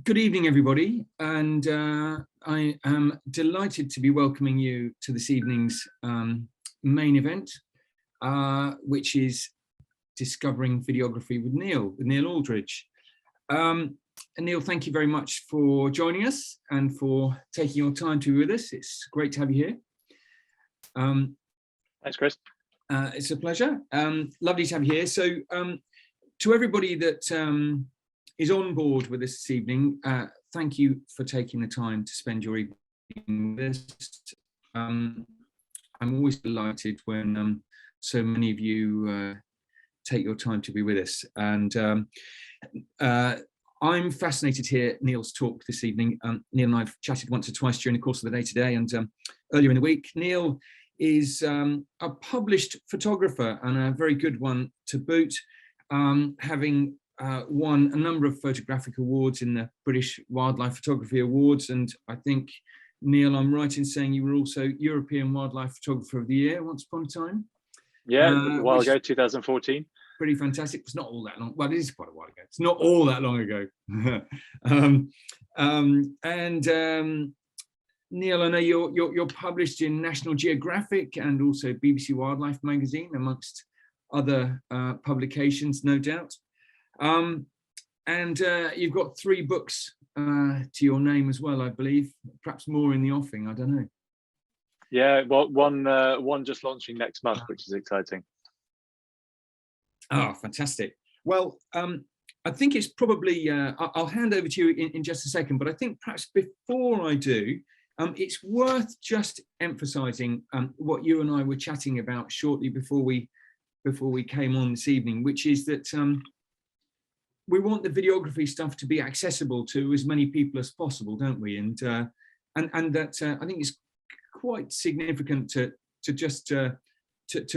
Good evening, everybody, and I am delighted to be welcoming you to this evening's main event, which is Discovering Videography with Neil Aldridge. And Neil, thank you very much for joining us and for taking your time to be with us. It's great to have you here. Thanks, Chris. It's a pleasure. Lovely to have you here. So to everybody that is on board with us this evening, thank you for taking the time to spend your evening with us. I'm always delighted when so many of you take your time to be with us. And I'm fascinated to hear Neil's talk this evening. Neil and I've chatted once or twice during the course of the day today and earlier in the week. Neil is a published photographer and a very good one to boot, having won a number of photographic awards in the British Wildlife Photography Awards. And I think, Neil, I'm right in saying you were also European Wildlife Photographer of the Year once upon a time? Yeah, a while ago, 2014. Pretty fantastic. It's not all that long. Well, it is quite a while ago. It's not all that long ago. Neil, I know you're published in National Geographic and also BBC Wildlife magazine, amongst other publications, no doubt. And you've got 3 books to your name as well, I believe. Perhaps more in the offing, I don't know. Yeah, well, one just launching next month, which is exciting. Oh, fantastic. Well, I think it's probably, I'll hand over to you in just a second, but I think perhaps before I do, it's worth just emphasising what you and I were chatting about shortly before we came on this evening, which is that we want the videography stuff to be accessible to as many people as possible, don't we? And that I think it's quite significant to just to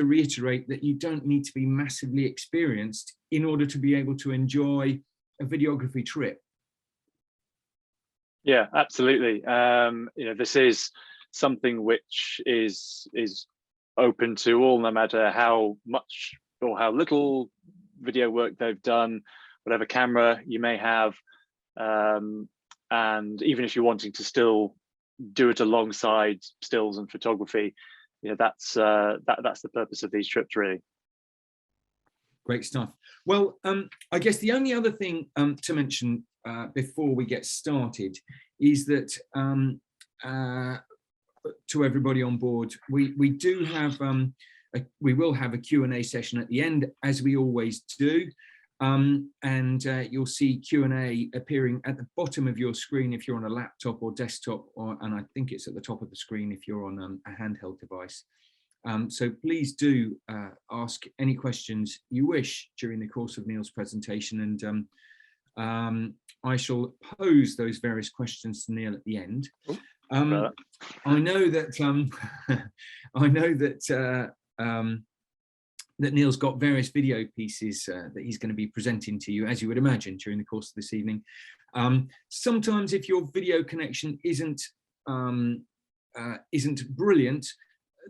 reiterate that you don't need to be massively experienced in order to be able to enjoy a videography trip. Yeah, absolutely. This is something which is open to all, no matter how much or how little video work they've done, whatever camera you may have, and even if you're wanting to still do it alongside stills and photography, that's the purpose of these trips, really. Great stuff. Well, I guess the only other thing to mention before we get started is that to everybody on board, we do have we will have a Q&A session at the end, as we always do. And you'll see Q&A appearing at the bottom of your screen if you're on a laptop or desktop, and I think it's at the top of the screen if you're on a handheld device. So please do ask any questions you wish during the course of Neil's presentation, and I shall pose those various questions to Neil at the end. I know that that Neil's got various video pieces that he's going to be presenting to you, as you would imagine, during the course of this evening. Sometimes if your video connection isn't brilliant,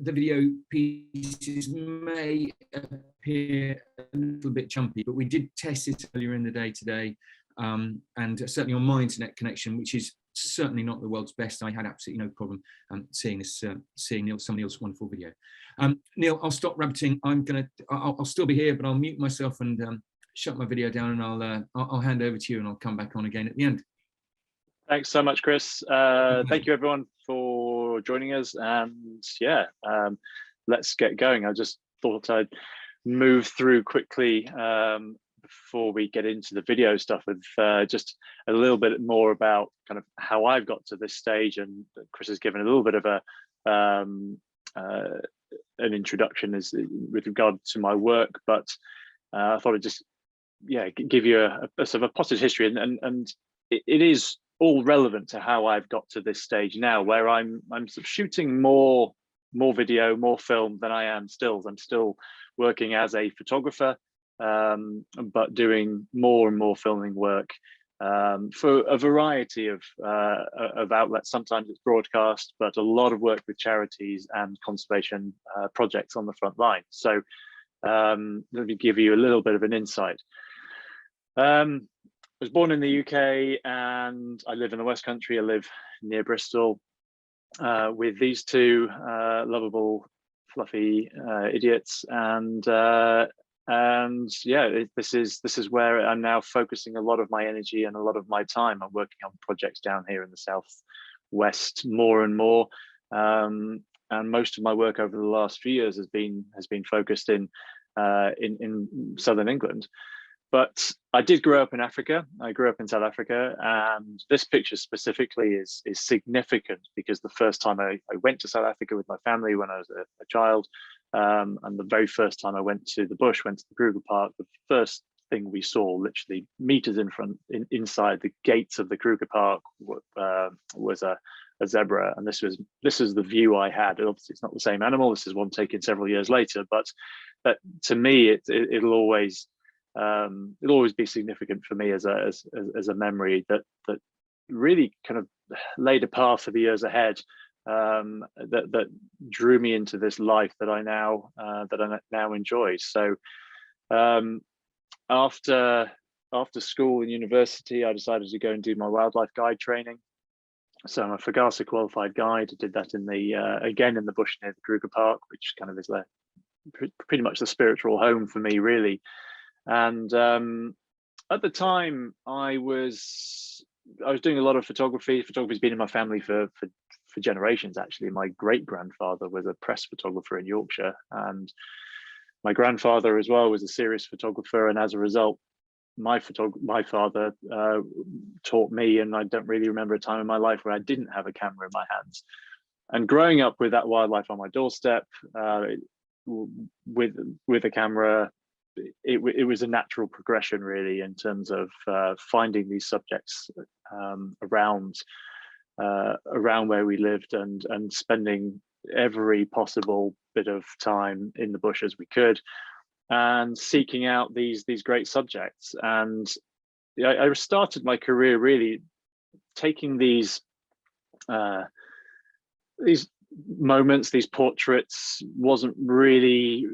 the video pieces may appear a little bit jumpy, but we did test this earlier in the day today, and certainly on my internet connection, which is certainly not the world's best, I had absolutely no problem seeing some of Neil's wonderful video. Neil, I'll stop rabbiting. I'll still be here, but I'll mute myself and shut my video down, and I'll hand over to you, and I'll come back on again at the end. Thanks so much, Chris. Thank you, everyone, for joining us. And yeah, let's get going. I just thought I'd move through quickly before we get into the video stuff with just a little bit more about kind of how I've got to this stage. And Chris has given a little bit of an introduction with regard to my work, but I thought I'd just give you a sort of a potted history, and it is all relevant to how I've got to this stage now, where I'm sort of shooting more video, more film than I am stills. I'm still working as a photographer, but doing more and more filming work for a variety of outlets. Sometimes it's broadcast, but a lot of work with charities and conservation projects on the front line. So let me give you a little bit of an insight. was born in the UK, and I live in the West Country. I live near Bristol with these two lovable, fluffy idiots, and yeah, this is where I'm now focusing a lot of my energy and a lot of my time. I'm working on projects down here in the southwest more and more, and most of my work over the last few years has been focused in southern England. But I did grow up in Africa. I grew up in South Africa, and this picture specifically is significant because the first time I went to South Africa with my family when I was a child, and the very first time I went to the bush, went to the Kruger Park, the first thing we saw, literally meters inside the gates of the Kruger Park, was a zebra, and this is the view I had. Obviously, it's not the same animal. This is one taken several years later, but to me, it'll always be significant for me as a memory that really kind of laid a path for the years ahead, that drew me into this life that I now enjoy. So after school and university, I decided to go and do my wildlife guide training. So I'm a FAGASA qualified guide. I did that again in the bush near the Kruger Park, which kind of is pretty much the spiritual home for me, really. And at the time, I was doing a lot of photography. Photography's been in my family for generations, actually. My great-grandfather was a press photographer in Yorkshire, and my grandfather as well was a serious photographer. And as a result, my father taught me, and I don't really remember a time in my life where I didn't have a camera in my hands. And growing up with that wildlife on my doorstep, with a camera, it was a natural progression, really, in terms of finding these subjects around where we lived, and spending every possible bit of time in the bush as we could, and seeking out these great subjects. And I started my career really taking these moments, these portraits, wasn't really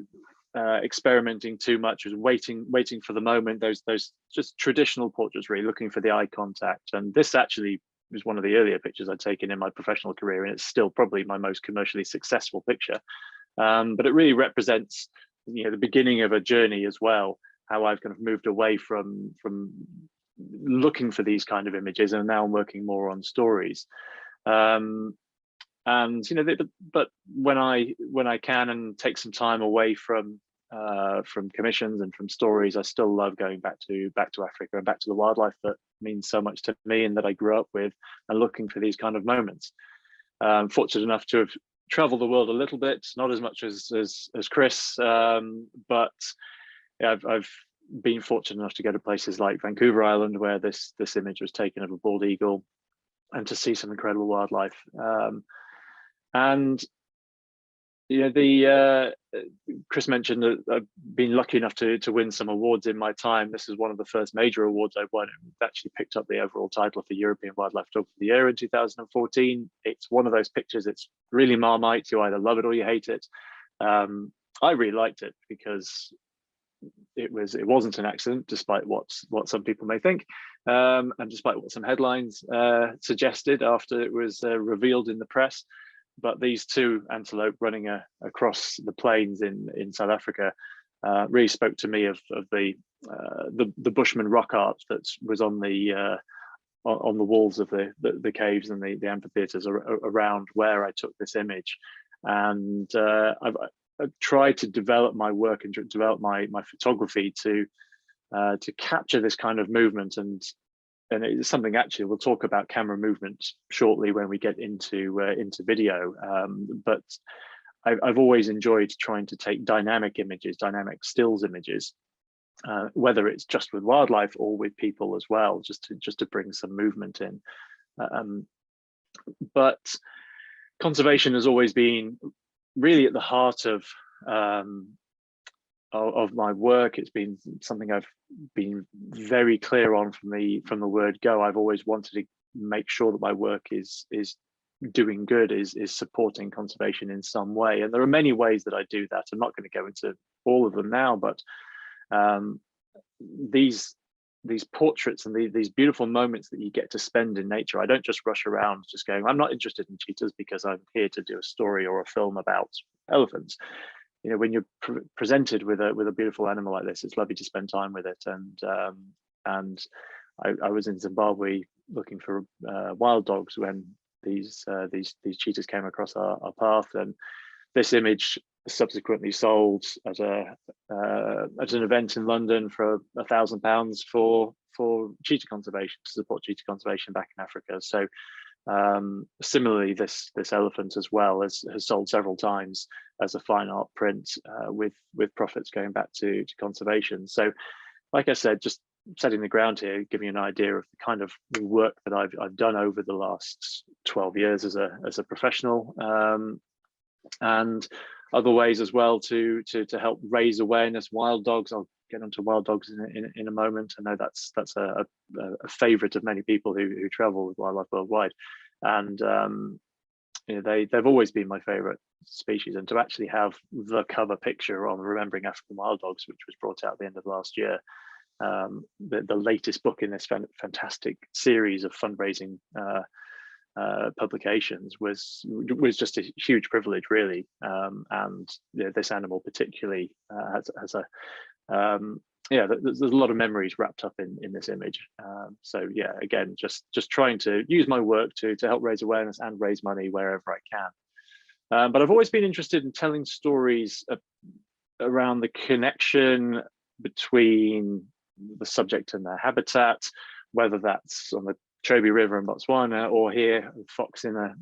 experimenting too much, was waiting for the moment, those just traditional portraits, really looking for the eye contact. And this actually was one of the earlier pictures I'd taken in my professional career, and it's still probably my most commercially successful picture. But it really represents, the beginning of a journey as well, how I've kind of moved away from looking for these kind of images, and now I'm working more on stories. And but when I can and take some time away from commissions and from stories, I still love going back to Africa and back to the wildlife that means so much to me and that I grew up with, and looking for these kind of moments. Fortunate enough to have traveled the world a little bit, not as much as Chris, but yeah, I've been fortunate enough to go to places like Vancouver Island, where this image was taken of a bald eagle, and to see some incredible wildlife. And Chris mentioned that I've been lucky enough to win some awards in my time. This is one of the first major awards I won. It actually picked up the overall title for European Wildlife Photographer of the Year in 2014. It's one of those pictures, it's really Marmite. You either love it or you hate it. I really liked it because it wasn't an accident, despite what some people may think, and despite what some headlines suggested after it was revealed in the press. But these two antelope running across the plains in South Africa really spoke to me of the Bushman rock art that was on the walls of the caves and the amphitheaters around where I took this image. And I've tried to develop my work and develop my photography to capture this kind of movement. And it's something, actually, we'll talk about camera movement shortly when we get into video. But I've always enjoyed trying to take dynamic images, dynamic stills images, whether it's just with wildlife or with people as well, just to bring some movement in. But conservation has always been really at the heart of my work. It's been something I've been very clear on from the word go. I've always wanted to make sure that my work is doing good, is supporting conservation in some way. And there are many ways that I do that. I'm not going to go into all of them now, but these these portraits and these beautiful moments that you get to spend in nature. I don't just rush around just going, I'm not interested in cheetahs because I'm here to do a story or a film about elephants. You know, when you're presented with a beautiful animal like this, it's lovely to spend time with it. And I was in Zimbabwe looking for wild dogs when these cheetahs came across our path, and this image subsequently sold at an event in London for £1,000 for cheetah conservation, to support cheetah conservation back in Africa. So similarly, this elephant as well has sold several times as a fine art print, with profits going back to conservation. So, like I said, just setting the ground here, giving you an idea of the kind of work that I've done over the last 12 years as a professional, and other ways as well to help raise awareness. Wild dogs, I'll get onto wild dogs in a moment. I know that's a favorite of many people who travel with wildlife worldwide, and you know, they've always been my favorite species. And to actually have the cover picture on Remembering African Wild Dogs, which was brought out at the end of last year, the latest book in this fantastic series of fundraising publications, was just a huge privilege, really. And you know, this animal particularly has a yeah, there's a lot of memories wrapped up in this image. So yeah, again, just trying to use my work to help raise awareness and raise money wherever I can. But I've always been interested in telling stories around the connection between the subject and their habitat, whether that's on the Chobe River in Botswana or here, a fox in a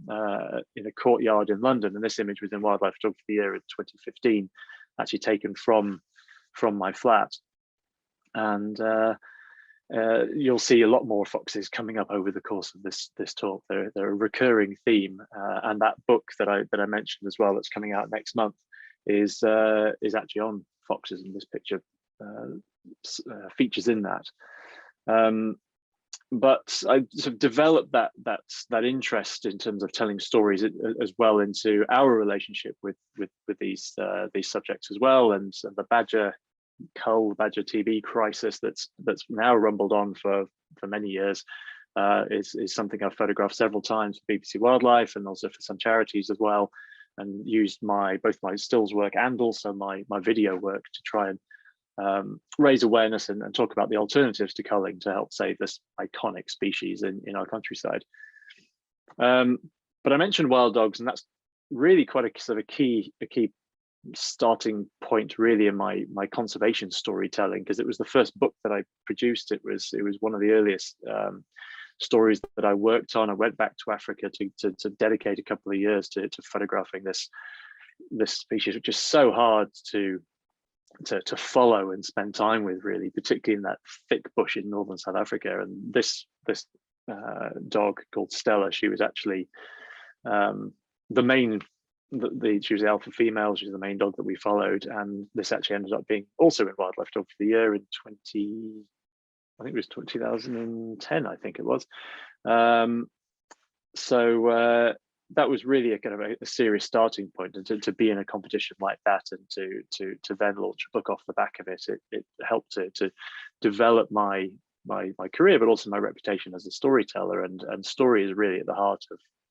courtyard in London. And this image was in Wildlife Photography of the Year in 2015, actually taken from my flat. And you'll see a lot more foxes coming up over the course of this talk. They're a recurring theme, and that book that I mentioned as well, that's coming out next month, is actually on foxes, and this picture features in that. But I sort of developed that interest in terms of telling stories as well into our relationship with these subjects as well, and the badger cull, badger TB crisis that's now rumbled on for many years, is something I've photographed several times for BBC Wildlife and also for some charities as well, and used both my stills work and also my video work to try and raise awareness and talk about the alternatives to culling to help save this iconic species in our countryside. But I mentioned wild dogs, and that's really quite a sort of key starting point really in my conservation storytelling, because it was the first book that I produced. It was one of the earliest stories that I worked on. I went back to Africa to dedicate a couple of years to photographing this species, which is so hard to follow and spend time with, really, particularly in that thick bush in northern South Africa. And this dog called Stella, she was actually she was the alpha female. She was the main dog that we followed, and this actually ended up being also in Wildlife Photography of the Year in 2010, I think it was. So that was really a kind of a serious starting point, and to be in a competition like that, and to then launch a book off the back of it, it helped to develop my career, but also my reputation as a storyteller. And story is really at the heart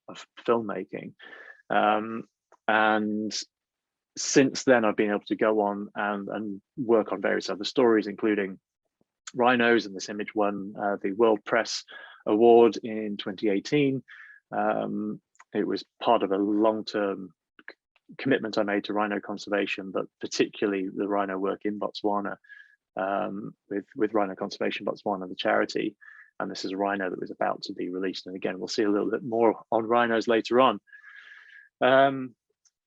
of filmmaking. And since then, I've been able to go on and work on various other stories, including rhinos, and this image won the World Press Award in 2018. It was part of a long-term commitment I made to rhino conservation, but particularly the rhino work in Botswana, with Rhino Conservation Botswana, the charity. And this is a rhino that was about to be released. And again, we'll see a little bit more on rhinos later on.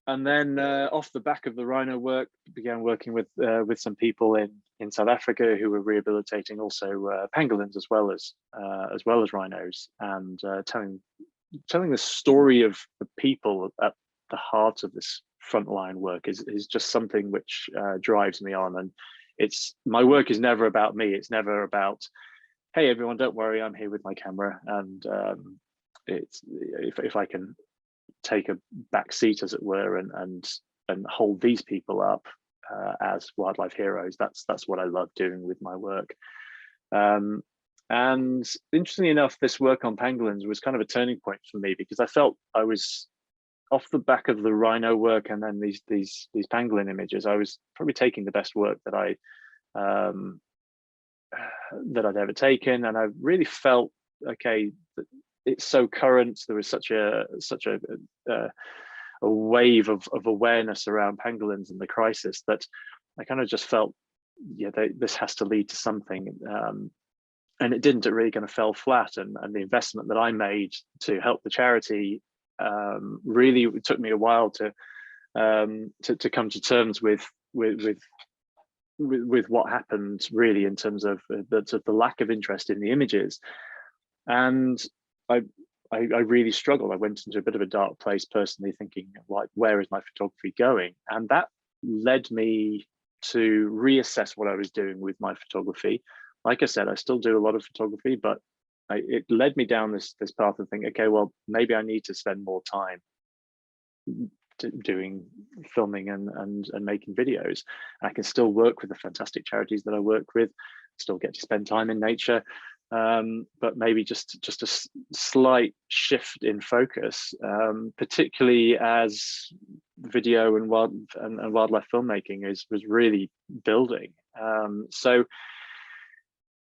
And then off the back of the rhino work, began working with some people in South Africa who were rehabilitating also pangolins as well as rhinos, and telling the story of the people at the heart of this frontline work is just something which drives me on. And my work is never about me. It's never about, hey everyone, don't worry, I'm here with my camera. And it's if I can take a back seat, as it were, and hold these people up as wildlife heroes, that's what I love doing with my work. And interestingly enough, this work on pangolins was kind of a turning point for me, because I felt I was, off the back of the rhino work and then these pangolin images, I was probably taking the best work that I'd ever taken, and I really felt, okay, it's so current. There was such a wave of awareness around pangolins and the crisis, that I kind of just felt, yeah, this has to lead to something. And it didn't. It really kind of fell flat, and the investment that I made to help the charity, really, it took me a while to come to terms with what happened, really, in terms of the lack of interest in the images. And I really struggled. I went into a bit of a dark place personally, thinking, like, where is my photography going? And that led me to reassess what I was doing with my photography. Like I said, I still do a lot of photography, but it led me down this path of thinking, okay, well, maybe I need to spend more time doing filming and making videos. I can still work with the fantastic charities that I work with, still get to spend time in nature, but maybe just a slight shift in focus, particularly as video and wildlife filmmaking was really building. So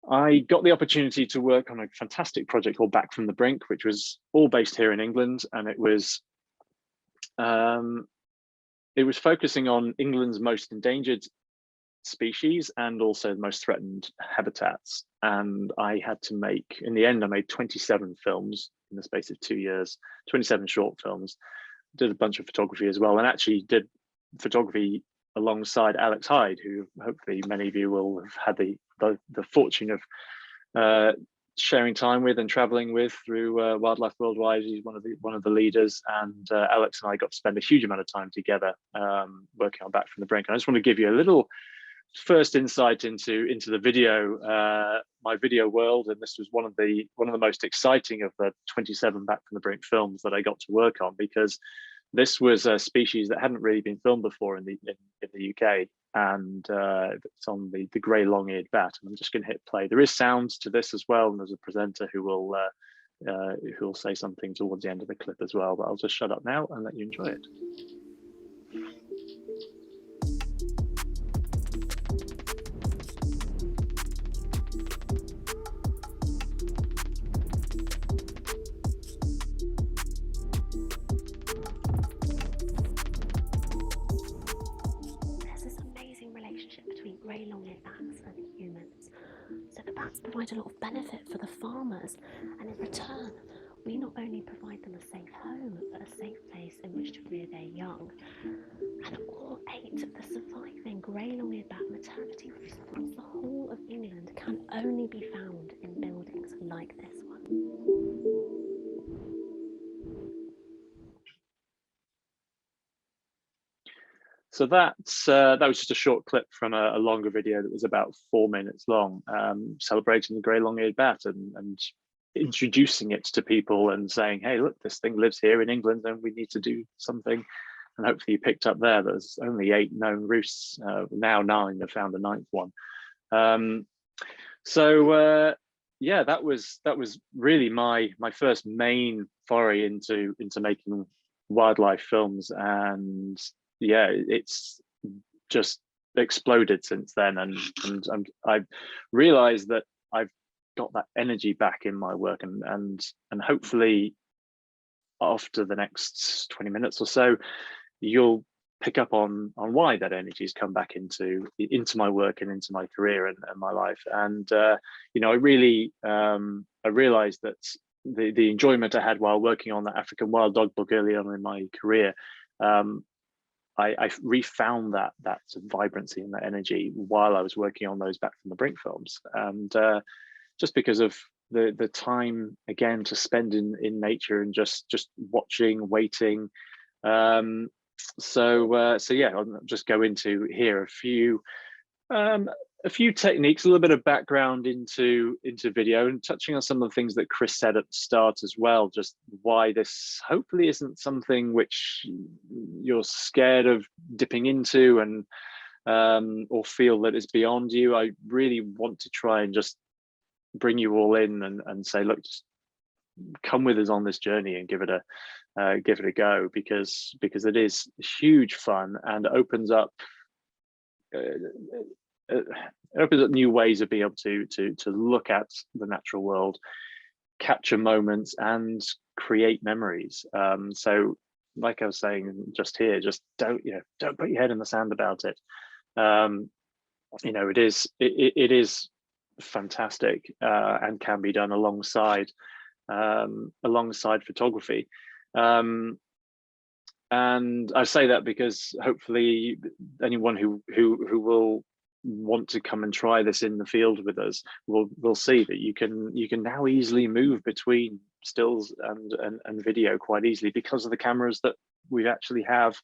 I got the opportunity to work on a fantastic project called Back from the Brink, which was all based here in England, and it was focusing on England's most endangered species and also the most threatened habitats. And I had to make, in the end, I made 27 films in the space of 2 years, 27 short films, did a bunch of photography as well, and actually did photography alongside Alex Hyde, who hopefully many of you will have had the fortune of sharing time with and traveling with through Wildlife Worldwide. He's one of the leaders, and Alex and I got to spend a huge amount of time together working on Back from the Brink. And I just want to give you a little first insight into the video, my video world, and this was one of the most exciting of the 27 Back from the Brink films that I got to work on, because this was a species that hadn't really been filmed before in the UK, and it's on the grey long-eared bat. And I'm just going to hit play. There is sound to this as well, and there's a presenter who will say something towards the end of the clip as well. But I'll just shut up now and let you enjoy it. Grey long-eared bats and humans. So the bats provide a lot of benefit for the farmers, and in return we not only provide them a safe home, but a safe place in which to rear their young. And all 8 of the surviving grey long-eared bat maternity roosts across the whole of England can only be found in buildings like this one. So that was just a short clip from a longer video that was about 4 minutes long, celebrating the grey long-eared bat and introducing it to people and saying, hey, look, this thing lives here in England and we need to do something. And hopefully you picked up there, there's only 8 known roosts, now 9, they've found the 9th one. Yeah, that was really my first main foray into making wildlife films. And yeah, it's just exploded since then, and I realized that I've got that energy back in my work, and hopefully after the next 20 minutes or so you'll pick up on why that energy has come back into my work and into my career and my life. And you know, I realized that the enjoyment I had while working on that African wild dog book early on in my career, I refound that vibrancy and that energy while I was working on those Back from the Brink films. And just because of the time, again, to spend in nature and just watching, waiting. So yeah, I'll just go into here a few techniques, a little bit of background into video, and touching on some of the things that Chris said at the start as well, just why this hopefully isn't something which you're scared of dipping into and or feel that it's beyond you. I really want to try and just bring you all in and say, look, just come with us on this journey and give it a go, because it is huge fun and opens up new ways of being able to look at the natural world, capture moments, and create memories. So, like I was saying just here, just don't put your head in the sand about it. It is fantastic and can be done alongside photography. And I say that because hopefully anyone who will want to come and try this in the field with us will see that you can now easily move between stills and video quite easily because of the cameras that we actually have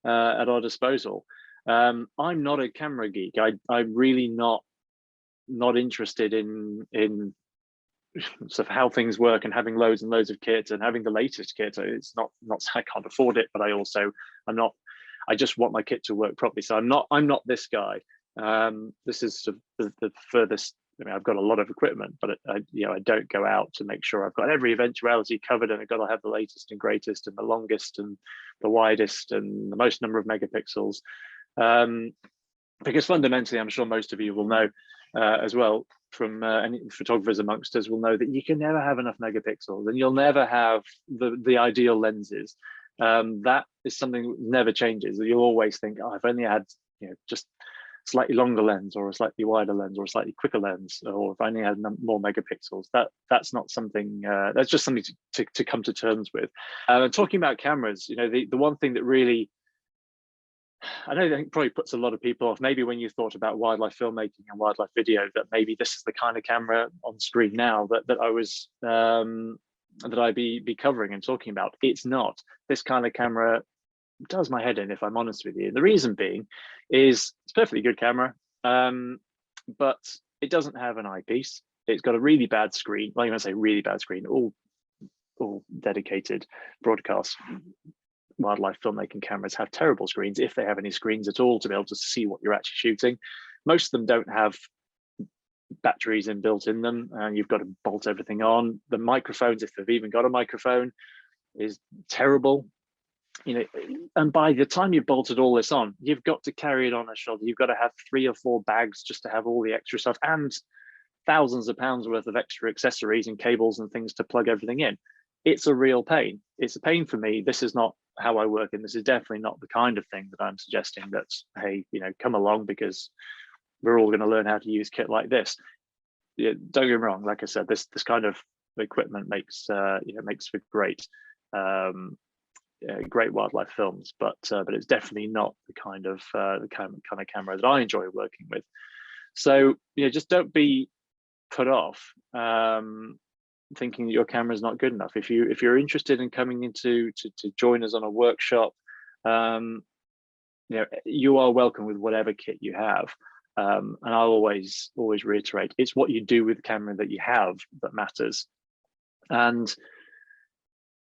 at our disposal. I'm not a camera geek. I'm really not interested in sort of how things work and having loads and loads of kit and having the latest kit. It's not I can't afford it, but I just want my kit to work properly. So I'm not this guy. This is sort of the furthest. I mean, I've got a lot of equipment, but I don't go out to make sure I've got every eventuality covered, and I've got to have the latest and greatest and the longest and the widest and the most number of megapixels. Because fundamentally, I'm sure most of you will know as well, from any photographers amongst us will know that you can never have enough megapixels, and you'll never have the ideal lenses. That is something that never changes. You'll always think, oh, if I only had just slightly longer lens, or a slightly wider lens, or a slightly quicker lens, or if I only had more megapixels. That's not something. That's just something to come to terms with. Talking about cameras, the one thing that really, I think probably puts a lot of people off, maybe when you thought about wildlife filmmaking and wildlife video, that maybe this is the kind of camera on screen now that I was that I'd be covering and talking about. It's not. This kind of camera does my head in, if I'm honest with you. The reason being is it's a perfectly good camera, but it doesn't have an eyepiece. It's got a really bad screen. Well, you might say really bad screen. All dedicated broadcast wildlife filmmaking cameras have terrible screens, if they have any screens at all, to be able to see what you're actually shooting. Most of them don't have batteries inbuilt in them, and you've got to bolt everything on. The microphones, if they've even got a microphone, is terrible. And by the time you've bolted all this on, you've got to carry it on a shoulder. You've got to have 3 or 4 bags just to have all the extra stuff, and thousands of pounds worth of extra accessories and cables and things to plug everything in. It's a real pain. It's a pain for me. This is not how I work, and this is definitely not the kind of thing that I'm suggesting that, hey, come along because we're all going to learn how to use kit like this. Don't get me wrong. Like I said, this kind of equipment makes for great great wildlife films, but it's definitely not the kind of camera that I enjoy working with. So just don't be put off thinking that your camera is not good enough. If you're interested in coming into to join us on a workshop, you are welcome with whatever kit you have. And I'll always reiterate, it's what you do with the camera that you have that matters. And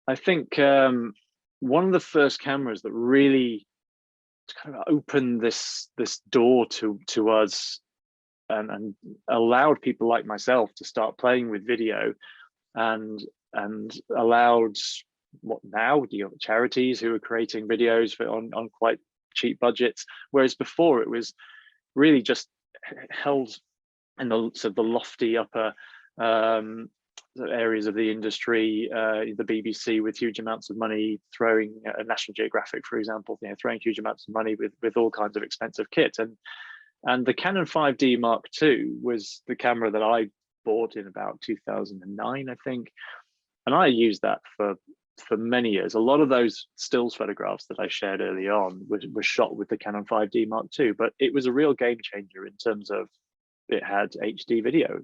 I think one of the first cameras that really kind of opened this door to us and allowed people like myself to start playing with video, and allowed charities who are creating videos on quite cheap budgets, whereas before it was really just held in the sort of the lofty upper areas of the industry, the BBC with huge amounts of money throwing, National Geographic, for example, throwing huge amounts of money with all kinds of expensive kit. And the Canon 5D Mark II was the camera that I bought in about 2009, I think, and I used that for many years. A lot of those stills photographs that I shared early on were shot with the Canon 5D Mark II, but it was a real game changer in terms of it had HD video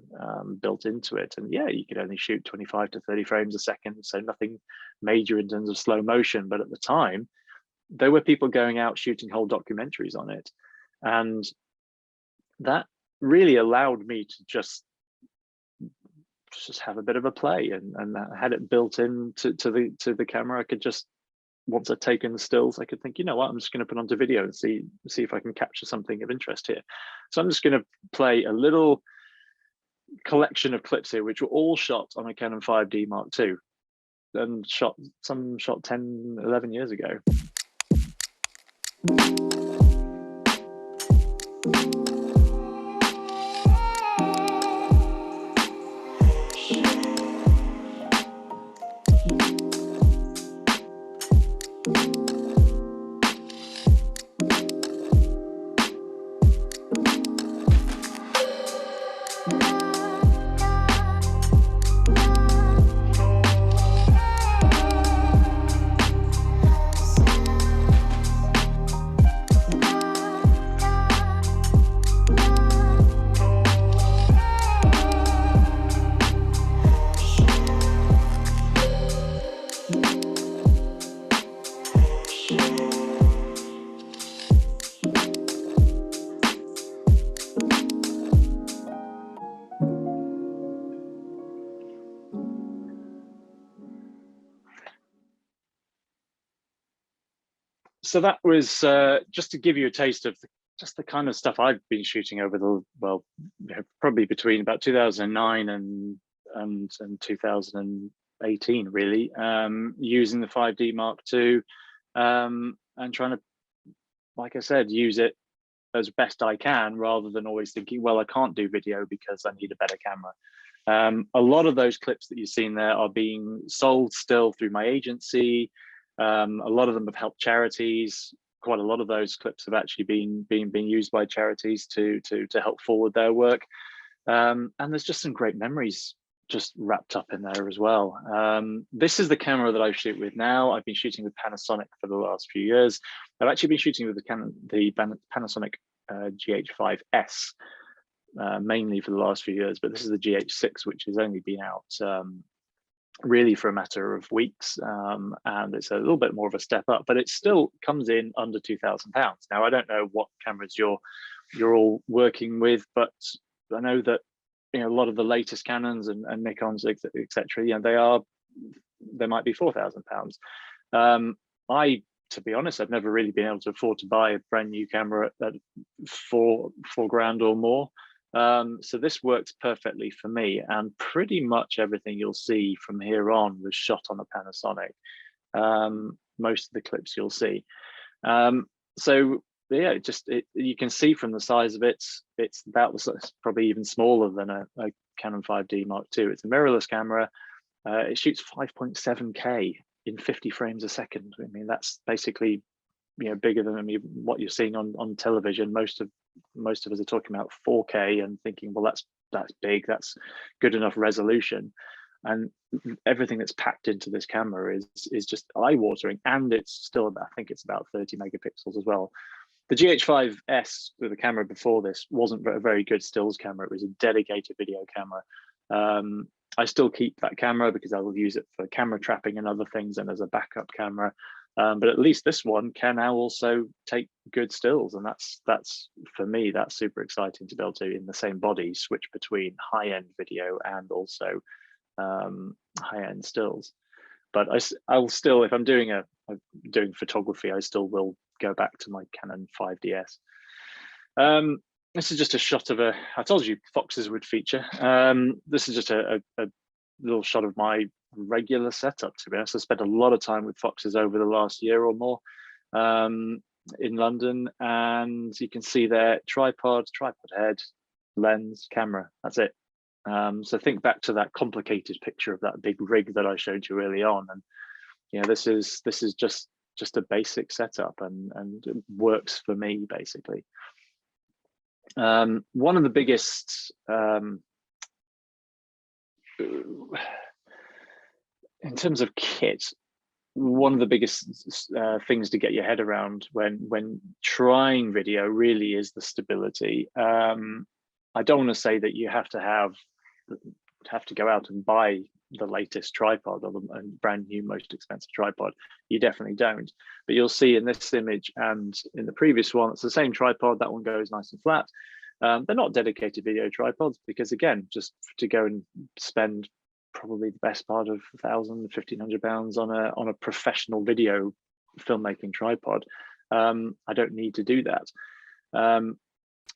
built into it, and you could only shoot 25 to 30 frames a second, so nothing major in terms of slow motion. But at the time, there were people going out shooting whole documentaries on it, and that really allowed me to just have a bit of a play, and I had it built in to the camera. I could just, once I'd taken the stills, I could think, what, I'm just going to put onto video and see if I can capture something of interest here. So I'm just going to play a little collection of clips here, which were all shot on a Canon 5D Mark II, and some shot 10, 11 years ago. So that was just to give you a taste of just the kind of stuff I've been shooting over the, well, probably between about 2009 and 2018, really, using the 5D Mark II, and trying to, like I said, use it as best I can, rather than always thinking, well, I can't do video because I need a better camera. A lot of those clips that you've seen there are being sold still through my agency. A lot of them have helped charities. Quite a lot of those clips have actually been used by charities to help forward their work. And there's just some great memories just wrapped up in there as well. This is the camera that I shoot with now. I've been shooting with Panasonic for the last few years. I've actually been shooting with the Panasonic GH5S mainly for the last few years, but this is the GH6, which has only been out really for a matter of weeks, and it's a little bit more of a step up, but it still comes in under £2,000. Now, I don't know what cameras you're all working with, but I know that, you know, a lot of the latest Canons and Nikons, etc., you know, they might be £4,000. To be honest, I've never really been able to afford to buy a brand new camera at four grand or more. So this works perfectly for me, and pretty much everything you'll see from here on was shot on a Panasonic. Most of the clips you'll see. So yeah, you can see from the size of it, it's probably even smaller than a Canon 5D Mark II. It's a mirrorless camera. It shoots 5.7K in 50 frames a second. I mean, that's basically, you know, bigger than, I mean, what you're seeing on television. Most of us are talking about 4K and thinking, well, that's big, that's good enough resolution. And everything that's packed into this camera is just eye-watering, and it's still, I think it's about 30 megapixels as well. The GH5S, with the camera before this, wasn't a very good stills camera. It was a dedicated video camera. I still keep that camera because I will use it for camera trapping and other things, and as a backup camera. But at least this one can now also take good stills, and that's for me, that's super exciting to be able to, in the same body, switch between high-end video and also high-end stills. But I will still, if I'm doing photography, I still will go back to my Canon 5DS. This is just a shot of I told you foxes would feature. This is just a little shot of my regular setup, to be honest. I spent a lot of time with foxes over the last year or more in London, and you can see there, tripod head, lens, camera, that's it. So think back to that complicated picture of that big rig that I showed you early on, and you know, this is just a basic setup, and it works for me basically. One of the biggest in terms of kit, one of the biggest things to get your head around when trying video really is the stability. I don't want to say that you have to go out and buy the latest tripod or the brand new most expensive tripod. You definitely don't. But you'll see in this image and in the previous one, it's the same tripod. That one goes nice and flat. They're not dedicated video tripods because, again, just to go and spend probably the best part of £1,000, £1,500 on a professional video filmmaking tripod, I don't need to do that.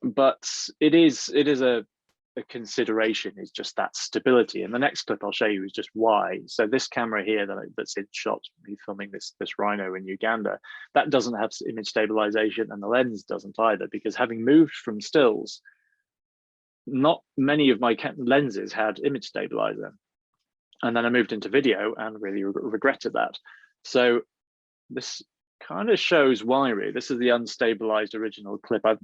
But it is a a consideration is just that stability. And the next clip I'll show you is just why. So this camera here that's in shot, me filming this rhino in Uganda, that doesn't have image stabilization, and the lens doesn't either, because having moved from stills, not many of my lenses had image stabilizer. And then I moved into video and really regretted that. So this kind of shows why, really. This is the unstabilized original clip. I've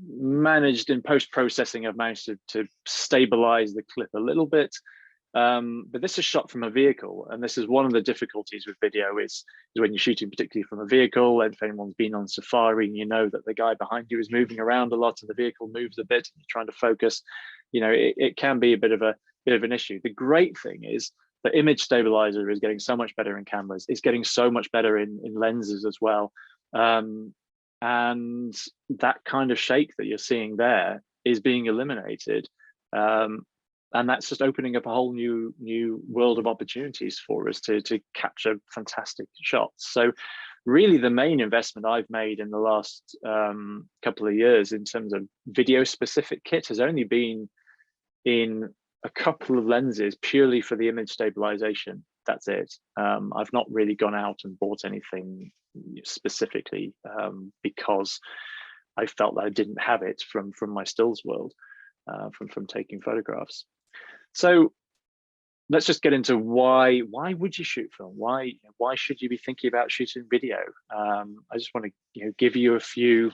managed in post-processing, I've managed to stabilize the clip a little bit, but this is shot from a vehicle, and this is one of the difficulties with video is when you're shooting particularly from a vehicle. And if anyone's been on safari, you know that the guy behind you is moving around a lot and the vehicle moves a bit and you're trying to focus. You know, it can be a bit of an issue. The great thing is the image stabilizer is getting so much better in cameras. It's getting so much better in lenses as well. And that kind of shake that you're seeing there is being eliminated. And that's just opening up a whole new world of opportunities for us to capture fantastic shots. So really the main investment I've made in the last couple of years in terms of video specific kit has only been in a couple of lenses purely for the image stabilization. That's it. I've not really gone out and bought anything specifically because I felt that I didn't have it from my stills world, from taking photographs. So let's just get into why would you shoot film? Why should you be thinking about shooting video? I just want to give you a few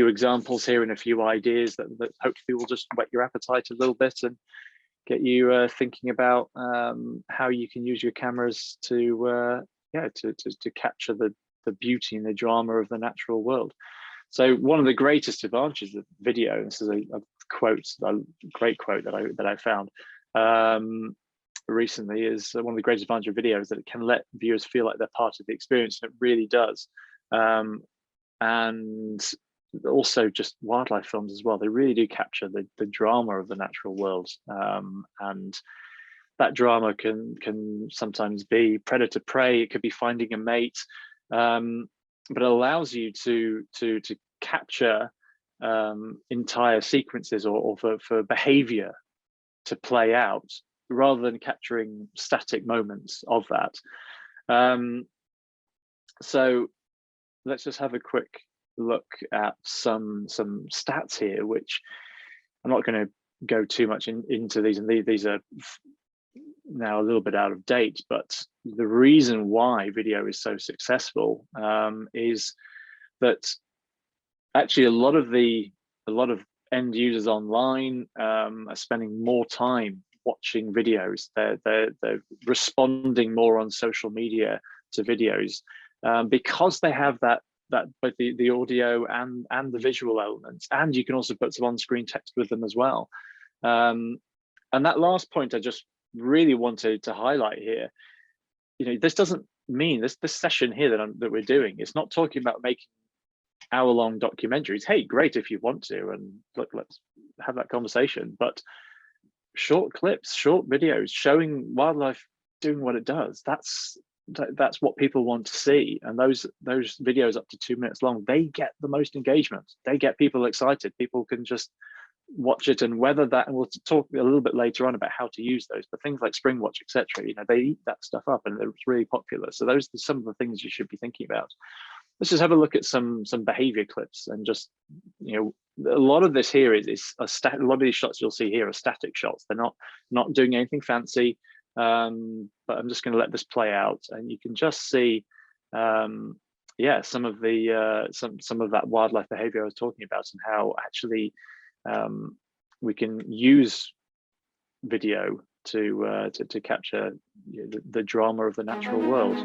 examples here and a few ideas that hopefully will just whet your appetite a little bit and get you thinking about how you can use your cameras to capture the beauty and the drama of the natural world. So one of the greatest advantages of video, and this is a great quote that I found recently, is one of the greatest advantages of video is that it can let viewers feel like they're part of the experience, and it really does. And also just wildlife films as well, they really do capture the drama of the natural world, and that drama can sometimes be predator prey, it could be finding a mate, but it allows you to capture entire sequences or for behavior to play out rather than capturing static moments of that. So let's just have a quick look at some stats here, which I'm not going to go too much into these, and these are now a little bit out of date, but the reason why video is so successful is that actually a lot of end users online are spending more time watching videos. They're responding more on social media to videos because they have that both the audio and the visual elements, and you can also put some on-screen text with them as well. And that last point I just really wanted to highlight here. This doesn't mean this session here that we're doing, it's not talking about making hour-long documentaries. Hey, great if you want to, and let's have that conversation. But short clips, short videos showing wildlife doing what it does, that's what people want to see. And those videos up to 2 minutes long, they get the most engagement. They get people excited. People can just watch it, and whether that, and we'll talk a little bit later on about how to use those, but things like Spring Watch, etc., they eat that stuff up, and it's really popular. So those are some of the things you should be thinking about. Let's just have a look at some behavior clips, and just a lot of this here is a lot of these shots you'll see here are static shots. They're not doing anything fancy, but I'm just going to let this play out, and you can just see some of that wildlife behavior I was talking about, and how actually we can use video to capture the drama of the natural world.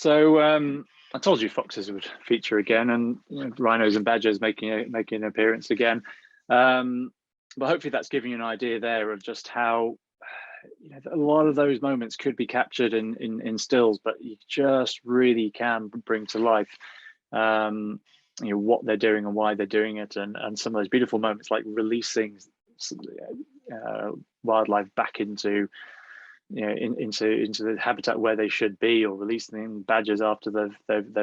So I told you foxes would feature again, and rhinos and badgers making an appearance again. But hopefully that's giving you an idea there of just how a lot of those moments could be captured in stills, but you just really can bring to life what they're doing and why they're doing it, and some of those beautiful moments like releasing wildlife back into into the habitat where they should be, or releasing badgers after they've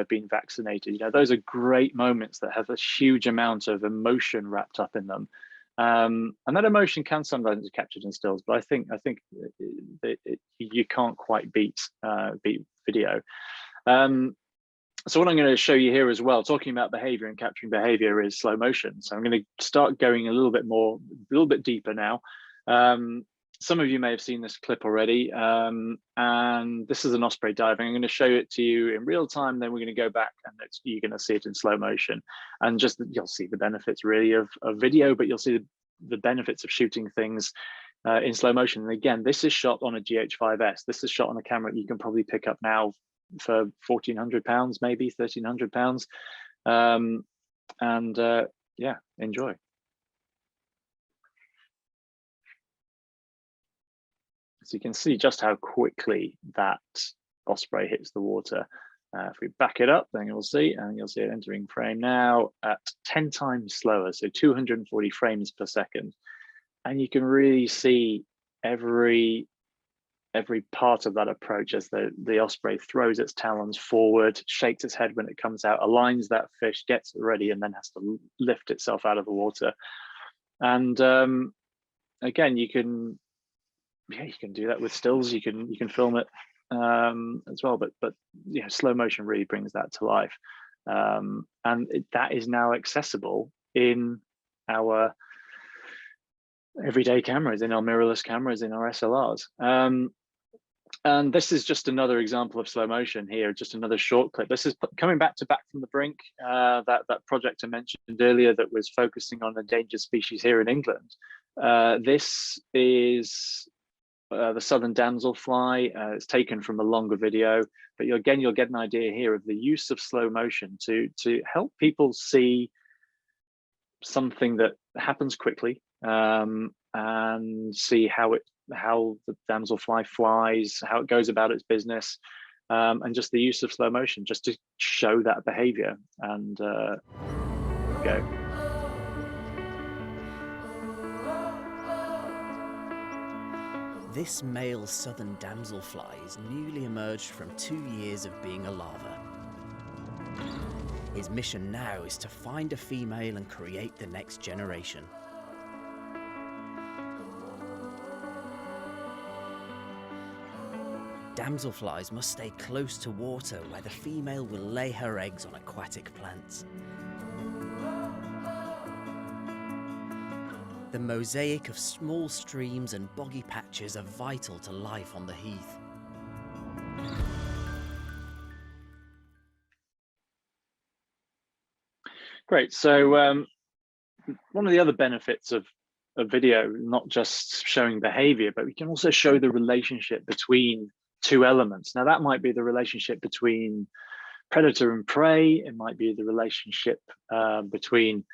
been vaccinated. Those are great moments that have a huge amount of emotion wrapped up in them, and that emotion can sometimes be captured in stills. But I think you can't quite beat video. So what I'm going to show you here as well, talking about behavior and capturing behavior, is slow motion. So I'm going to start going a little bit deeper now. Some of you may have seen this clip already, and this is an osprey diving. I'm going to show it to you in real time, then we're going to go back and you're going to see it in slow motion. And you'll see the benefits really of video, but you'll see the benefits of shooting things in slow motion. And again, this is shot on a GH5S. This is shot on a camera you can probably pick up now for £1,400, maybe £1,300. Yeah, enjoy. So you can see just how quickly that osprey hits the water. If we back it up, then you'll see it entering frame now at 10 times slower, so 240 frames per second. And you can really see every part of that approach as the osprey throws its talons forward, shakes its head when it comes out, aligns that fish, gets it ready, and then has to lift itself out of the water. And again, you can do that with stills. You can film it as well, but slow motion really brings that to life, and that is now accessible in our everyday cameras, in our mirrorless cameras, in our SLRs. And this is just another example of slow motion here, just another short clip. This is coming back from the Brink, that project I mentioned earlier that was focusing on endangered species here in England. This is the southern damselfly. It's taken from a longer video, but you'll get an idea here of the use of slow motion to help people see something that happens quickly, and see how the damselfly flies, how it goes about its business, and just the use of slow motion just to show that behavior. And go. This male southern damselfly is newly emerged from 2 years of being a larva. His mission now is to find a female and create the next generation. Damselflies must stay close to water where the female will lay her eggs on aquatic plants. The mosaic of small streams and boggy patches are vital to life on the heath. Great. So one of the other benefits of video, not just showing behavior, but we can also show the relationship between two elements. Now that might be the relationship between predator and prey. It might be the relationship between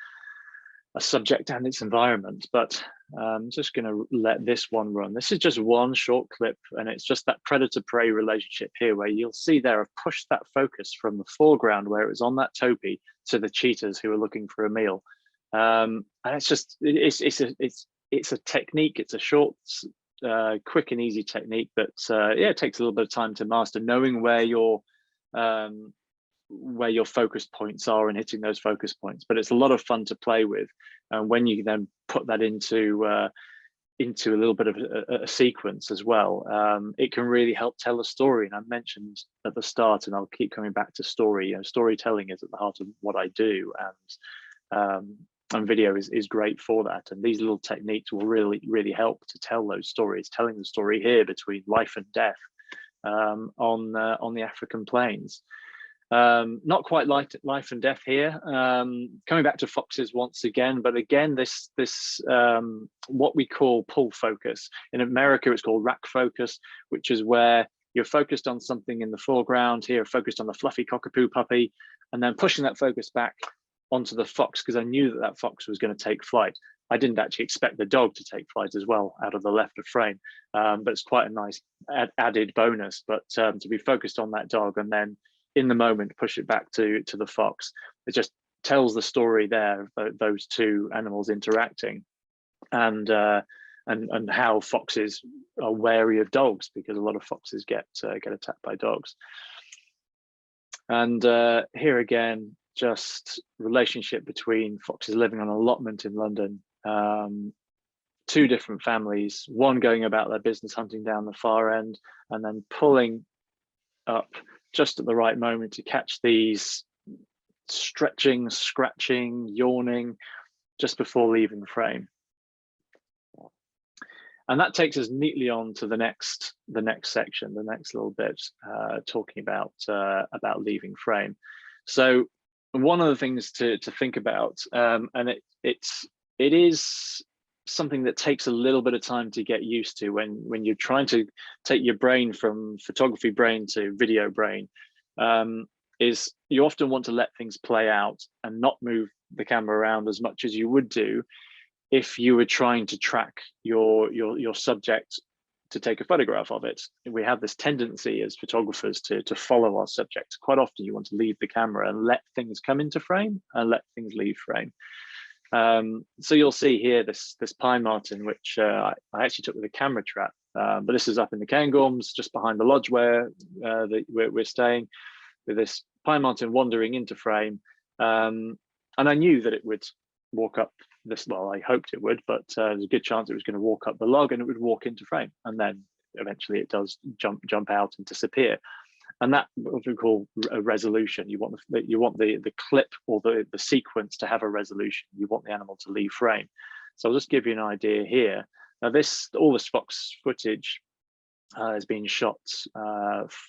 a subject and its environment, but I'm just going to let this one run. This is just one short clip, and it's just that predator-prey relationship here, where you'll see there I've pushed that focus from the foreground where it was on that topi to the cheetahs who are looking for a meal, and it's a technique. It's a short, quick and easy technique that it takes a little bit of time to master, knowing where your focus points are and hitting those focus points. But it's a lot of fun to play with, and when you then put that into a little bit of a sequence as well, it can really help tell a story. And I mentioned at the start, and I'll keep coming back to story. Storytelling is at the heart of what I do, and video is great for that. And these little techniques will really help to tell those stories. Telling the story here between life and death on the African plains. Not quite life and death here. Coming back to foxes once again, but again, this what we call pull focus. In America, it's called rack focus, which is where you're focused on something in the foreground, here focused on the fluffy cockapoo puppy, and then pushing that focus back onto the fox, because I knew that that fox was going to take flight. I didn't actually expect the dog to take flight as well out of the left of frame, but it's quite a nice added bonus. But to be focused on that dog and then in the moment push it back to the fox, it just tells the story there of those two animals interacting, and how foxes are wary of dogs, because a lot of foxes get attacked by dogs. And here again, just relationship between foxes living on allotment in London. Two different families, one going about their business hunting down the far end, and then pulling up just at the right moment to catch these stretching, scratching, yawning just before leaving frame. And that takes us neatly on to the next section, the next little bit, talking about leaving frame. So one of the things to think about, and it is something that takes a little bit of time to get used to when you're trying to take your brain from photography brain to video brain, is you often want to let things play out and not move the camera around as much as you would do if you were trying to track your subject to take a photograph of it. We have this tendency as photographers to follow our subject. Quite often you want to leave the camera and let things come into frame and let things leave frame. So you'll see here this pine marten, which I actually took with a camera trap, but this is up in the Cairngorms, just behind the lodge where we're staying, with this pine marten wandering into frame. And I knew that it would walk up this, well, I hoped it would, but there's a good chance it was going to walk up the log and it would walk into frame, and then eventually it does jump out and disappear. And that what we call a resolution. You want the clip or the sequence to have a resolution. You want the animal to leave frame. So I'll just give you an idea here. Now all this fox footage has been shot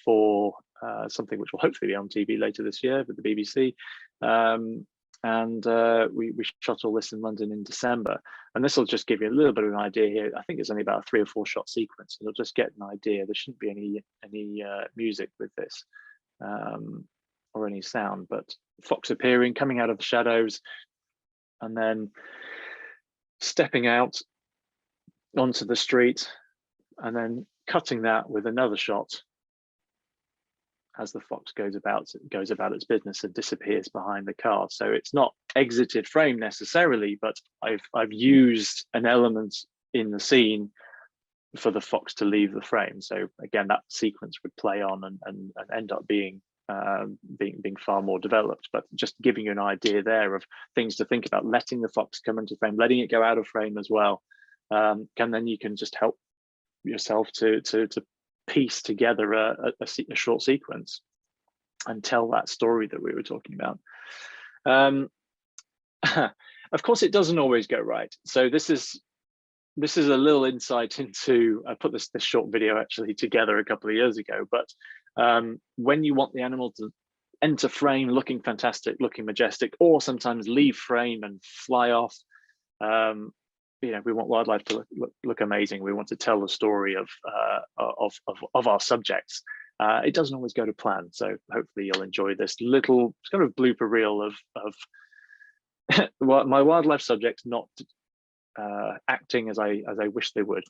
for something which will hopefully be on TV later this year with the BBC. And we shot all this in London in December, and this will just give you a little bit of an idea here. I think it's only about a 3 or 4 shot sequence. You'll just get an idea. There shouldn't be any music with this or any sound, but fox appearing, coming out of the shadows, and then stepping out onto the street, and then cutting that with another shot as the fox goes about its business and disappears behind the car. So it's not exited frame necessarily, but I've used an element in the scene for the fox to leave the frame. So again, that sequence would play on and end up being far more developed. But just giving you an idea there of things to think about, letting the fox come into frame, letting it go out of frame as well, and then you can just help yourself to piece together a short sequence and tell that story that we were talking about. Of course, it doesn't always go right. So this is a little insight into, I put this short video actually together a couple of years ago, but when you want the animal to enter frame looking fantastic, looking majestic, or sometimes leave frame and fly off, we want wildlife to look amazing. We want to tell the story of our subjects. It doesn't always go to plan, so hopefully you'll enjoy this little kind of blooper reel of my wildlife subjects not acting as I wish they would.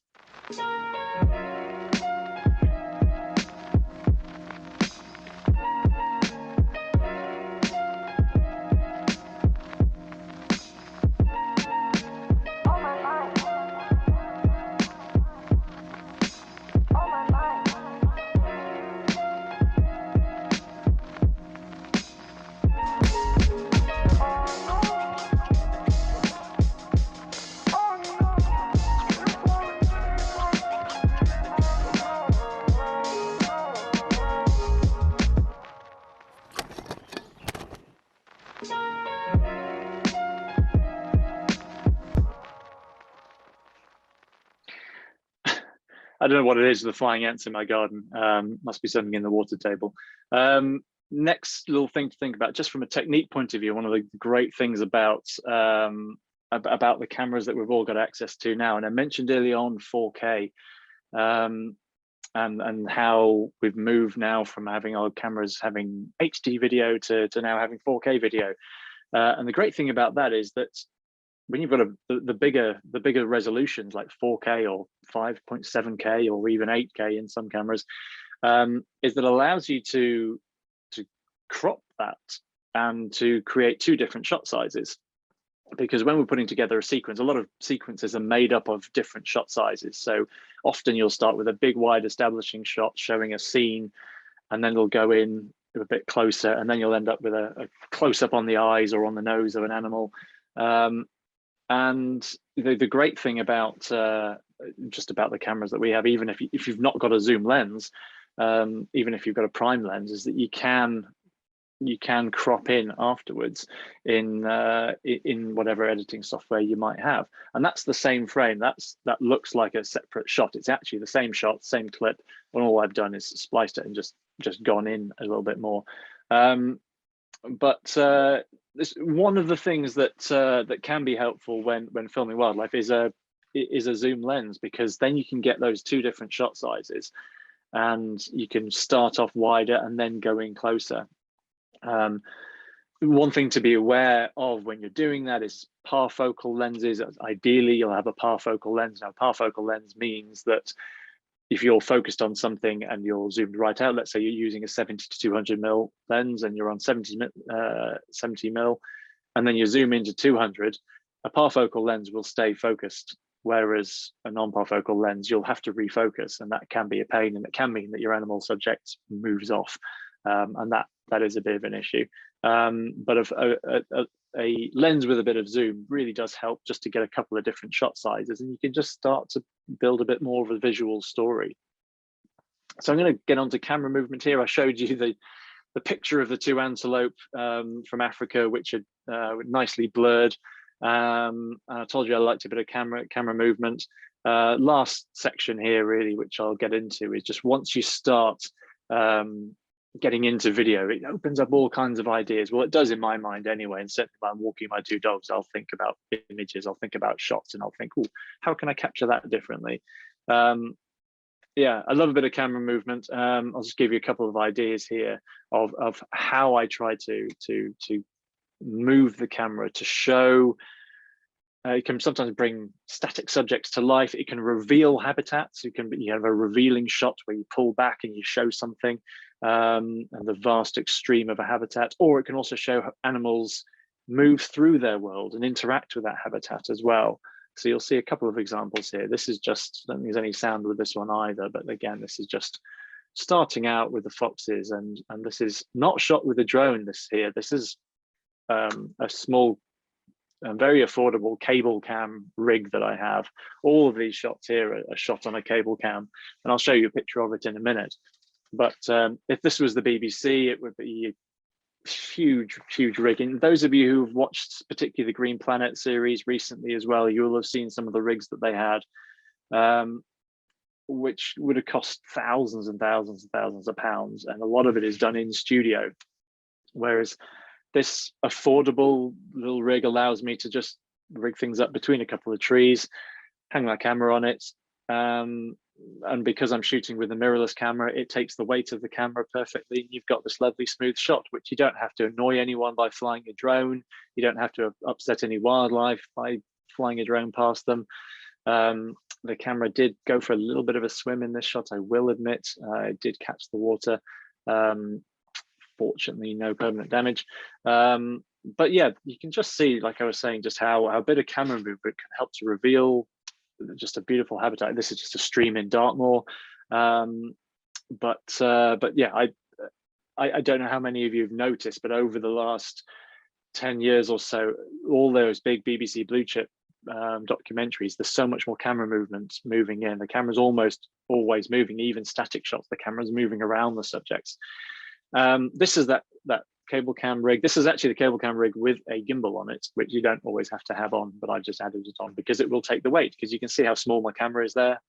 I don't know what it is with the flying ants in my garden. Must be something in the water table. Next little thing to think about, just from a technique point of view, one of the great things about the cameras that we've all got access to now, and I mentioned early on 4K. and how we've moved now from having our cameras having HD video to now having 4K video. And the great thing about that is that when you've got the bigger resolutions like 4K or 5.7K or even 8K in some cameras, is that allows you to crop that and to create two different shot sizes. Because when we're putting together a sequence, a lot of sequences are made up of different shot sizes. So often you'll start with a big wide establishing shot showing a scene, and then it'll go in a bit closer, and then you'll end up with a close up on the eyes or on the nose of an animal. And the great thing about just about the cameras that we have, even if you've not got a zoom lens, even if you've got a prime lens, is that you can crop in afterwards in whatever editing software you might have, and that's the same frame. That looks like a separate shot. It's actually the same shot, same clip, and all I've done is spliced it and just gone in a little bit more. But this, one of the things that can be helpful when filming wildlife is a zoom lens, because then you can get those two different shot sizes, and you can start off wider and then go in closer. One thing to be aware of when you're doing that is parfocal lenses. Ideally, you'll have a parfocal lens. Now, parfocal lens means that if you're focused on something and you're zoomed right out, let's say you're using a 70 to 200 mil lens and you're on 70 mil, and then you zoom into 200, a parfocal lens will stay focused, whereas a non-parfocal lens, you'll have to refocus, and that can be a pain, and it can mean that your animal subject moves off, and that is a bit of an issue. But a lens with a bit of zoom really does help, just to get a couple of different shot sizes, and you can just start to build a bit more of a visual story. So I'm going to get on to camera movement here. I showed you the picture of the two antelope from Africa, which are nicely blurred. And I told you I liked a bit of camera movement. Last section here, really, which I'll get into, is just once you start getting into video, it opens up all kinds of ideas. Well, it does in my mind anyway, and certainly when I'm walking my two dogs, I'll think about images, I'll think about shots, and I'll think, oh, how can I capture that differently? Yeah, I love a bit of camera movement. I'll just give you a couple of ideas here of how I try to move the camera to show. It can sometimes bring static subjects to life. It can reveal habitats. You have a revealing shot where you pull back and you show something, and the vast extreme of a habitat. Or it can also show animals move through their world and interact with that habitat as well. So you'll see a couple of examples here. This is just, I don't think there's any sound with this one either, but again, this is just starting out with the foxes, and this is not shot with a drone. This is a small, very affordable cable cam rig that I have. All of these shots here are shot on a cable cam, and I'll show you a picture of it in a minute. But if this was the BBC, it would be huge rig. And those of you who've watched particularly the Green Planet series recently as well, you will have seen some of the rigs that they had, which would have cost thousands and thousands and thousands of pounds, and a lot of it is done in studio, whereas this affordable little rig allows me to just rig things up between a couple of trees, hang my camera on it, and because I'm shooting with a mirrorless camera, it takes the weight of the camera perfectly. You've got this lovely smooth shot, which you don't have to annoy anyone by flying a drone. You don't have to upset any wildlife by flying a drone past them. The camera did go for a little bit of a swim in this shot, I will admit. It did catch the water. Fortunately, no permanent damage. But yeah, you can just see, like I was saying, just how a bit of camera movement can help to reveal just a beautiful habitat. This is just a stream in Dartmoor. But yeah, I don't know how many of you have noticed, but over the last 10 years or so, all those big BBC blue chip documentaries, there's so much more camera movement moving in. The camera's almost always moving, even static shots, the camera's moving around the subjects. This is that cable cam rig. This is actually the cable cam rig with a gimbal on it, which you don't always have to have on, but I've just added it on because it will take the weight, because you can see how small my camera is there.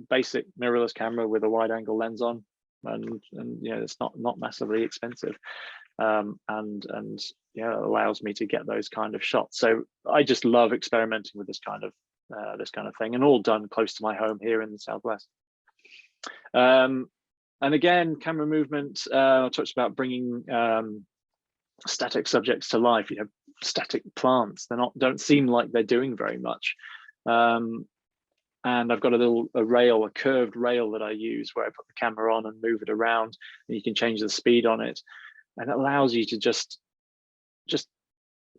Basic mirrorless camera with a wide angle lens on, and you know, it's not massively expensive, and yeah, it allows me to get those kind of shots. So I just love experimenting with this kind of thing, and all done close to my home here in the Southwest. And again, camera movement, I talked about bringing static subjects to life. You know, static plants, don't seem like they're doing very much. And I've got a curved rail that I use where I put the camera on and move it around, and you can change the speed on it. And it allows you to just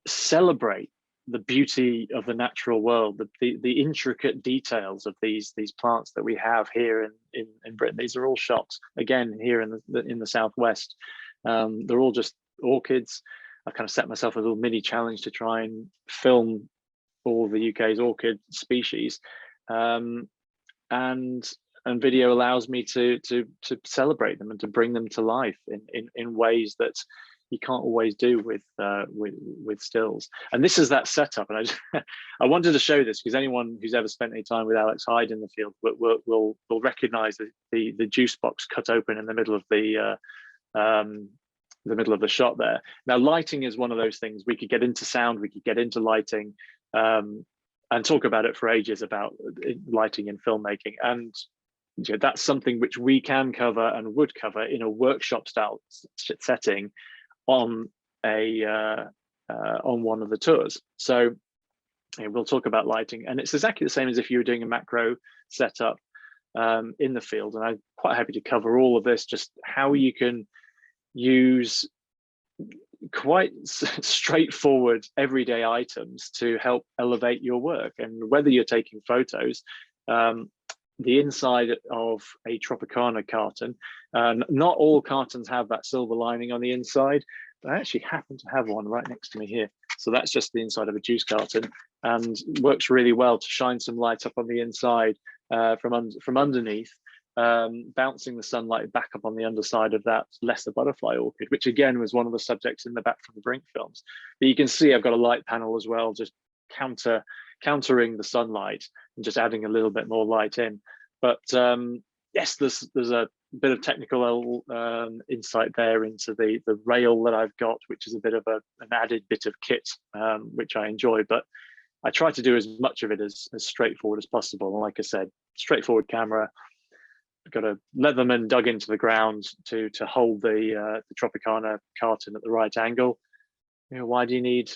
celebrate the beauty of the natural world, the intricate details of these plants that we have here in Britain. These are all shot again here in the southwest. They're all just orchids. I kind of set myself a little mini challenge to try and film all the UK's orchid species, and video allows me to celebrate them and to bring them to life in ways that you can't always do with stills. And this is that setup. And I wanted to show this because anyone who's ever spent any time with Alex Hyde in the field will recognize the juice box cut open in the middle of the middle of the shot there. Now, lighting is one of those things. We could get into sound, we could get into lighting, and talk about it for ages about lighting in filmmaking. And you know, that's something which we can cover and would cover in a workshop style setting on one of the tours. So we'll talk about lighting, and it's exactly the same as if you were doing a macro setup in the field. And I'm quite happy to cover all of this, just how you can use quite straightforward everyday items to help elevate your work. And whether you're taking photos, the inside of a Tropicana carton, not all cartons have that silver lining on the inside, but I actually happen to have one right next to me here. So that's just the inside of a juice carton, and works really well to shine some light up on the inside from underneath, bouncing the sunlight back up on the underside of that lesser butterfly orchid, which again was one of the subjects in the Back from the Brink films. But you can see I've got a light panel as well, just countering the sunlight and just adding a little bit more light in. But yes, there's a bit of technical insight there into the rail that I've got, which is a bit of an added bit of kit, which I enjoy. But I try to do as much of it as straightforward as possible. And like I said, straightforward camera. I've got a Leatherman dug into the ground to hold the Tropicana carton at the right angle. You know, why do you need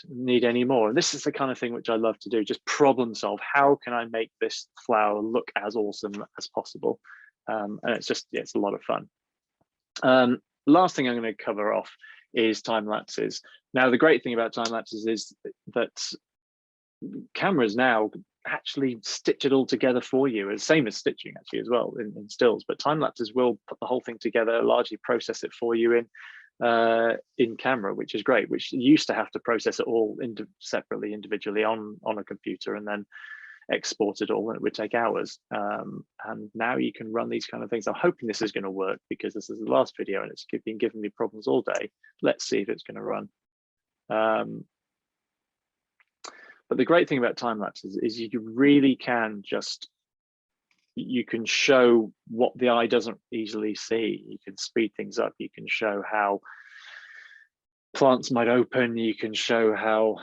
any more? And this is the kind of thing which I love to do, just problem solve. How can I make this flower look as awesome as possible? And it's just, yeah, it's a lot of fun. Last thing I'm going to cover off is time lapses. Now, the great thing about time lapses is that cameras now actually stitch it all together for you, as same as stitching actually as well in stills, but time lapses will put the whole thing together, largely process it for you in camera, which is great, which you used to have to process it all separately, individually on a computer and then export it all, and it would take hours. And now you can run these kind of things. I'm hoping this is going to work because this is the last video and it's been giving me problems all day. Let's see if it's going to run. But the great thing about time lapses is you really can you can show what the eye doesn't easily see. You can speed things up. You can show how plants might open. You can show how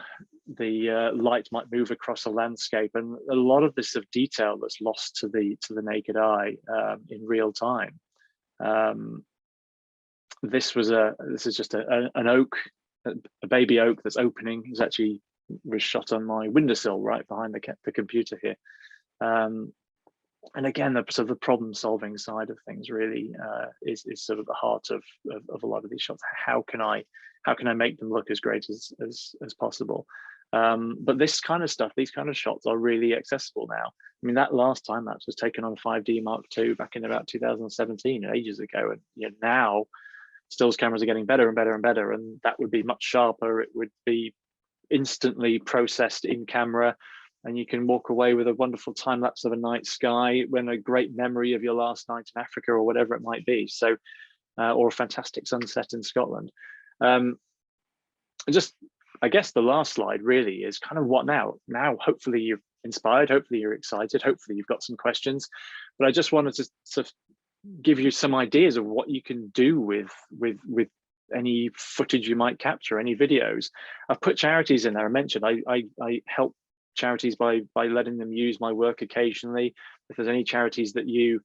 the light might move across a landscape, and a lot of this of detail that's lost to the naked eye in real time. This is just an oak, a baby oak that's opening. It's actually was shot on my windowsill right behind the computer here. And again, the problem solving side of things really is sort of the heart of a lot of these shots. How can I make them look as great as possible? But this kind of stuff, these kind of shots are really accessible now. I mean, that last time lapse was taken on 5D Mark II back in about 2017, ages ago. And you know, now stills cameras are getting better and better and better, and that would be much sharper. It would be instantly processed in camera, and you can walk away with a wonderful time lapse of a night sky when a great memory of your last night in Africa or whatever it might be. So, or a fantastic sunset in Scotland. Just, I guess the last slide really is kind of what now? Now, hopefully you're inspired, hopefully you're excited, hopefully you've got some questions, but I just wanted to sort of give you some ideas of what you can do with any footage you might capture, any videos. I've put charities in there. I mentioned I help charities by letting them use my work occasionally. If there's any charities that you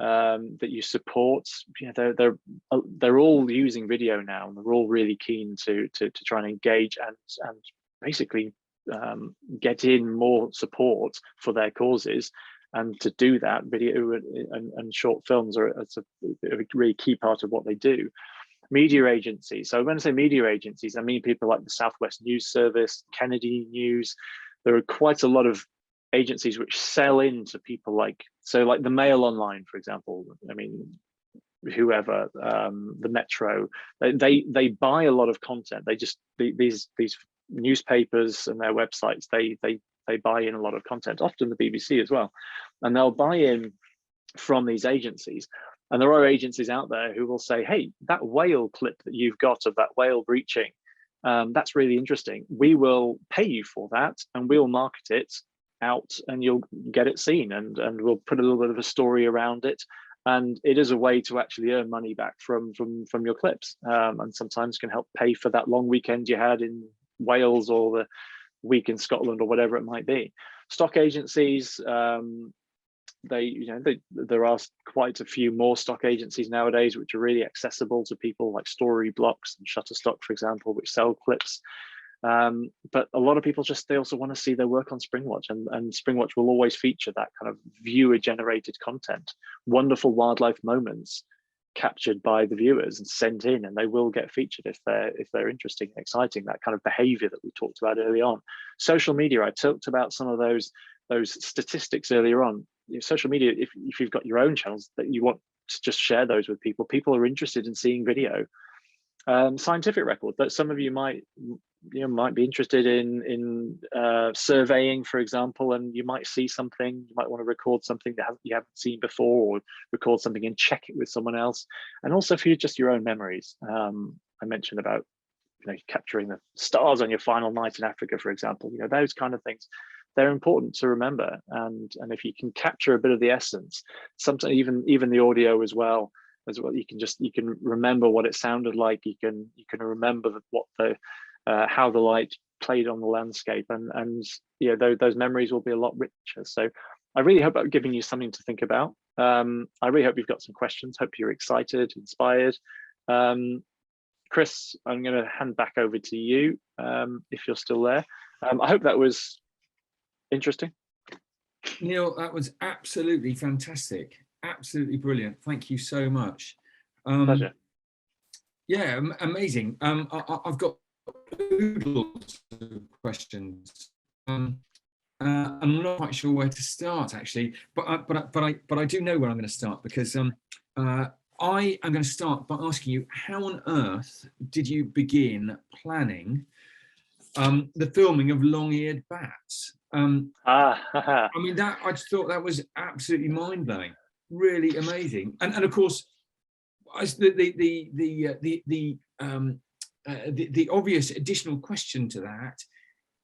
that you support. They're all using video now, and they're all really keen to try and engage and basically get in more support for their causes. And to do that, video and short films are a really key part of what they do. Media agencies. So when I say media agencies, I mean people like the Southwest News Service, Kennedy News. There are quite a lot of agencies which sell into people like the Mail Online, for example. I mean, whoever, the Metro, they buy a lot of content. These newspapers and their websites, they buy in a lot of content, often the BBC as well, and they'll buy in from these agencies. And there are agencies out there who will say, hey, that whale clip that you've got of that whale breaching, that's really interesting. We will pay you for that, and we'll market it out, and you'll get it seen, and we'll put a little bit of a story around it. And it is a way to actually earn money back from your clips, and sometimes can help pay for that long weekend you had in Wales, or the week in Scotland, or whatever it might be. Stock agencies, there are quite a few more stock agencies nowadays which are really accessible to people, like Storyblocks and Shutterstock, for example, which sell clips. But a lot of people they also want to see their work on Springwatch, and Springwatch will always feature that kind of viewer generated content, wonderful wildlife moments captured by the viewers and sent in, and they will get featured if they're interesting and exciting, that kind of behavior that we talked about early on. Social media, I talked about some of those statistics earlier on. Social media, if you've got your own channels that you want to just share those with people are interested in seeing video. Scientific record, that some of you might be interested in surveying, for example, and you might see something, you might want to record something that you haven't seen before, or record something and check it with someone else. And also for just your own memories. I mentioned about capturing the stars on your final night in Africa, for example. Those kind of things, they're important to remember. And if you can capture a bit of the essence, sometimes even the audio as well, you can remember what it sounded like. You can remember what how the light played on the landscape, and those memories will be a lot richer. So I really hope I've given you something to think about. I really hope you've got some questions. Hope you're excited, inspired. Chris, I'm going to hand back over to you if you're still there. I hope that was interesting. Neil, that was absolutely fantastic. Absolutely brilliant. Thank you so much. Pleasure. Yeah, amazing. I've got oodles of questions. I'm not quite sure where to start, actually, but I do know where I'm going to start, because I am going to start by asking you, how on earth did you begin planning the filming of long-eared bats? I mean, I just thought that was absolutely mind-blowing, really amazing. And of course, the obvious additional question to that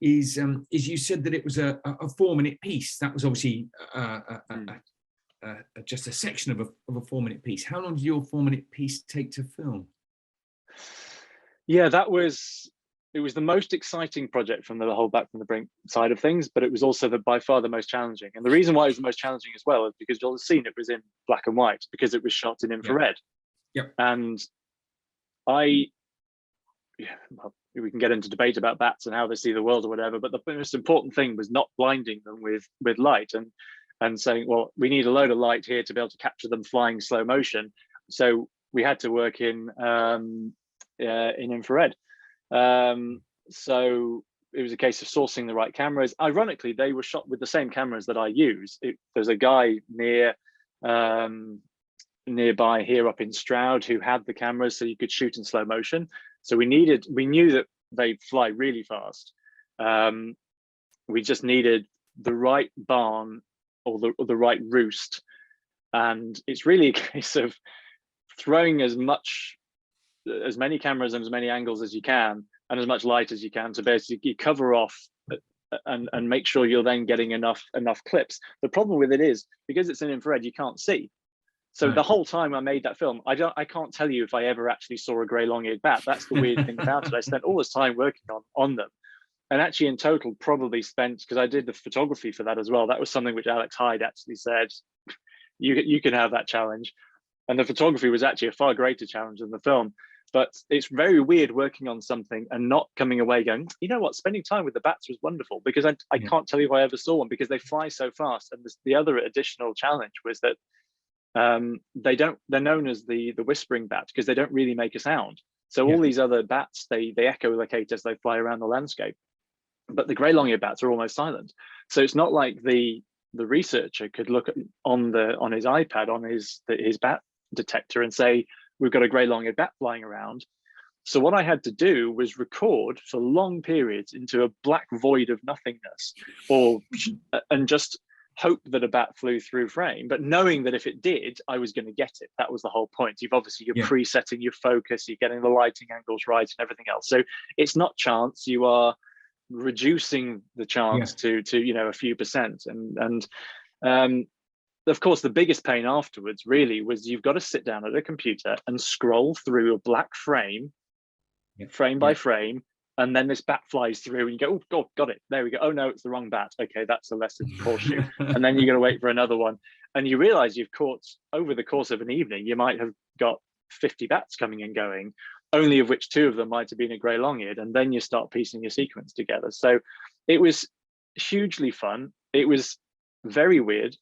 is you said that it was a 4-minute piece. That was obviously just a section of a 4-minute piece. How long did your 4-minute piece take to film? Yeah, it was the most exciting project from the whole Back from the Brink side of things, but it was also by far the most challenging. And the reason why it was the most challenging as well is because you'll have seen it was in black and white, because it was shot in infrared. Yep. And we can get into debate about bats and how they see the world or whatever, but the most important thing was not blinding them with light and saying, well, we need a load of light here to be able to capture them flying slow motion. So we had to work in infrared. So it was a case of sourcing the right cameras. Ironically, they were shot with the same cameras that I use. There's a guy nearby here up in Stroud who had the cameras, so you could shoot in slow motion. So we knew that they'd fly really fast. We just needed the right barn or the right roost, and it's really a case of throwing as many cameras and as many angles as you can and as much light as you can to basically cover off and make sure you're then getting enough clips. The problem with it is, because it's in infrared, you can't see. So the whole time I made that film, I can't tell you if I ever actually saw a grey long-eared bat. That's the weird thing about it. I spent all this time working on them, and actually in total probably spent, because I did the photography for that as well. That was something which Alex Hyde actually said, you can have that challenge. And the photography was actually a far greater challenge than the film. But it's very weird working on something and not coming away going, you know what, spending time with the bats was wonderful, because I can't tell you if I ever saw one, because they fly so fast. And the other additional challenge was that they're known as the whispering bat because they don't really make a sound. So all these other bats, they echolocate as they fly around the landscape. But the grey long-eared bats are almost silent. So it's not like the researcher could look on his iPad, on his bat detector, and say, we've got a grey long-eared bat flying around. So what I had to do was record for long periods into a black void of nothingness, and just hope that a bat flew through frame, but knowing that if it did, I was going to get it. That was the whole point. You're presetting your focus, you're getting the lighting angles right and everything else. So it's not chance, you are reducing the chance to a few percent. And of course, the biggest pain afterwards really was you've got to sit down at a computer and scroll through a black frame, frame by frame, and then this bat flies through and you go, oh God, got it, there we go. Oh no, it's the wrong bat. Okay, that's a lesser horseshoe. And then you're going to wait for another one. And you realize you've caught, over the course of an evening, you might have got 50 bats coming and going, only of which 2 of them might have been a grey long-eared, and then you start piecing your sequence together. So it was hugely fun. It was very weird,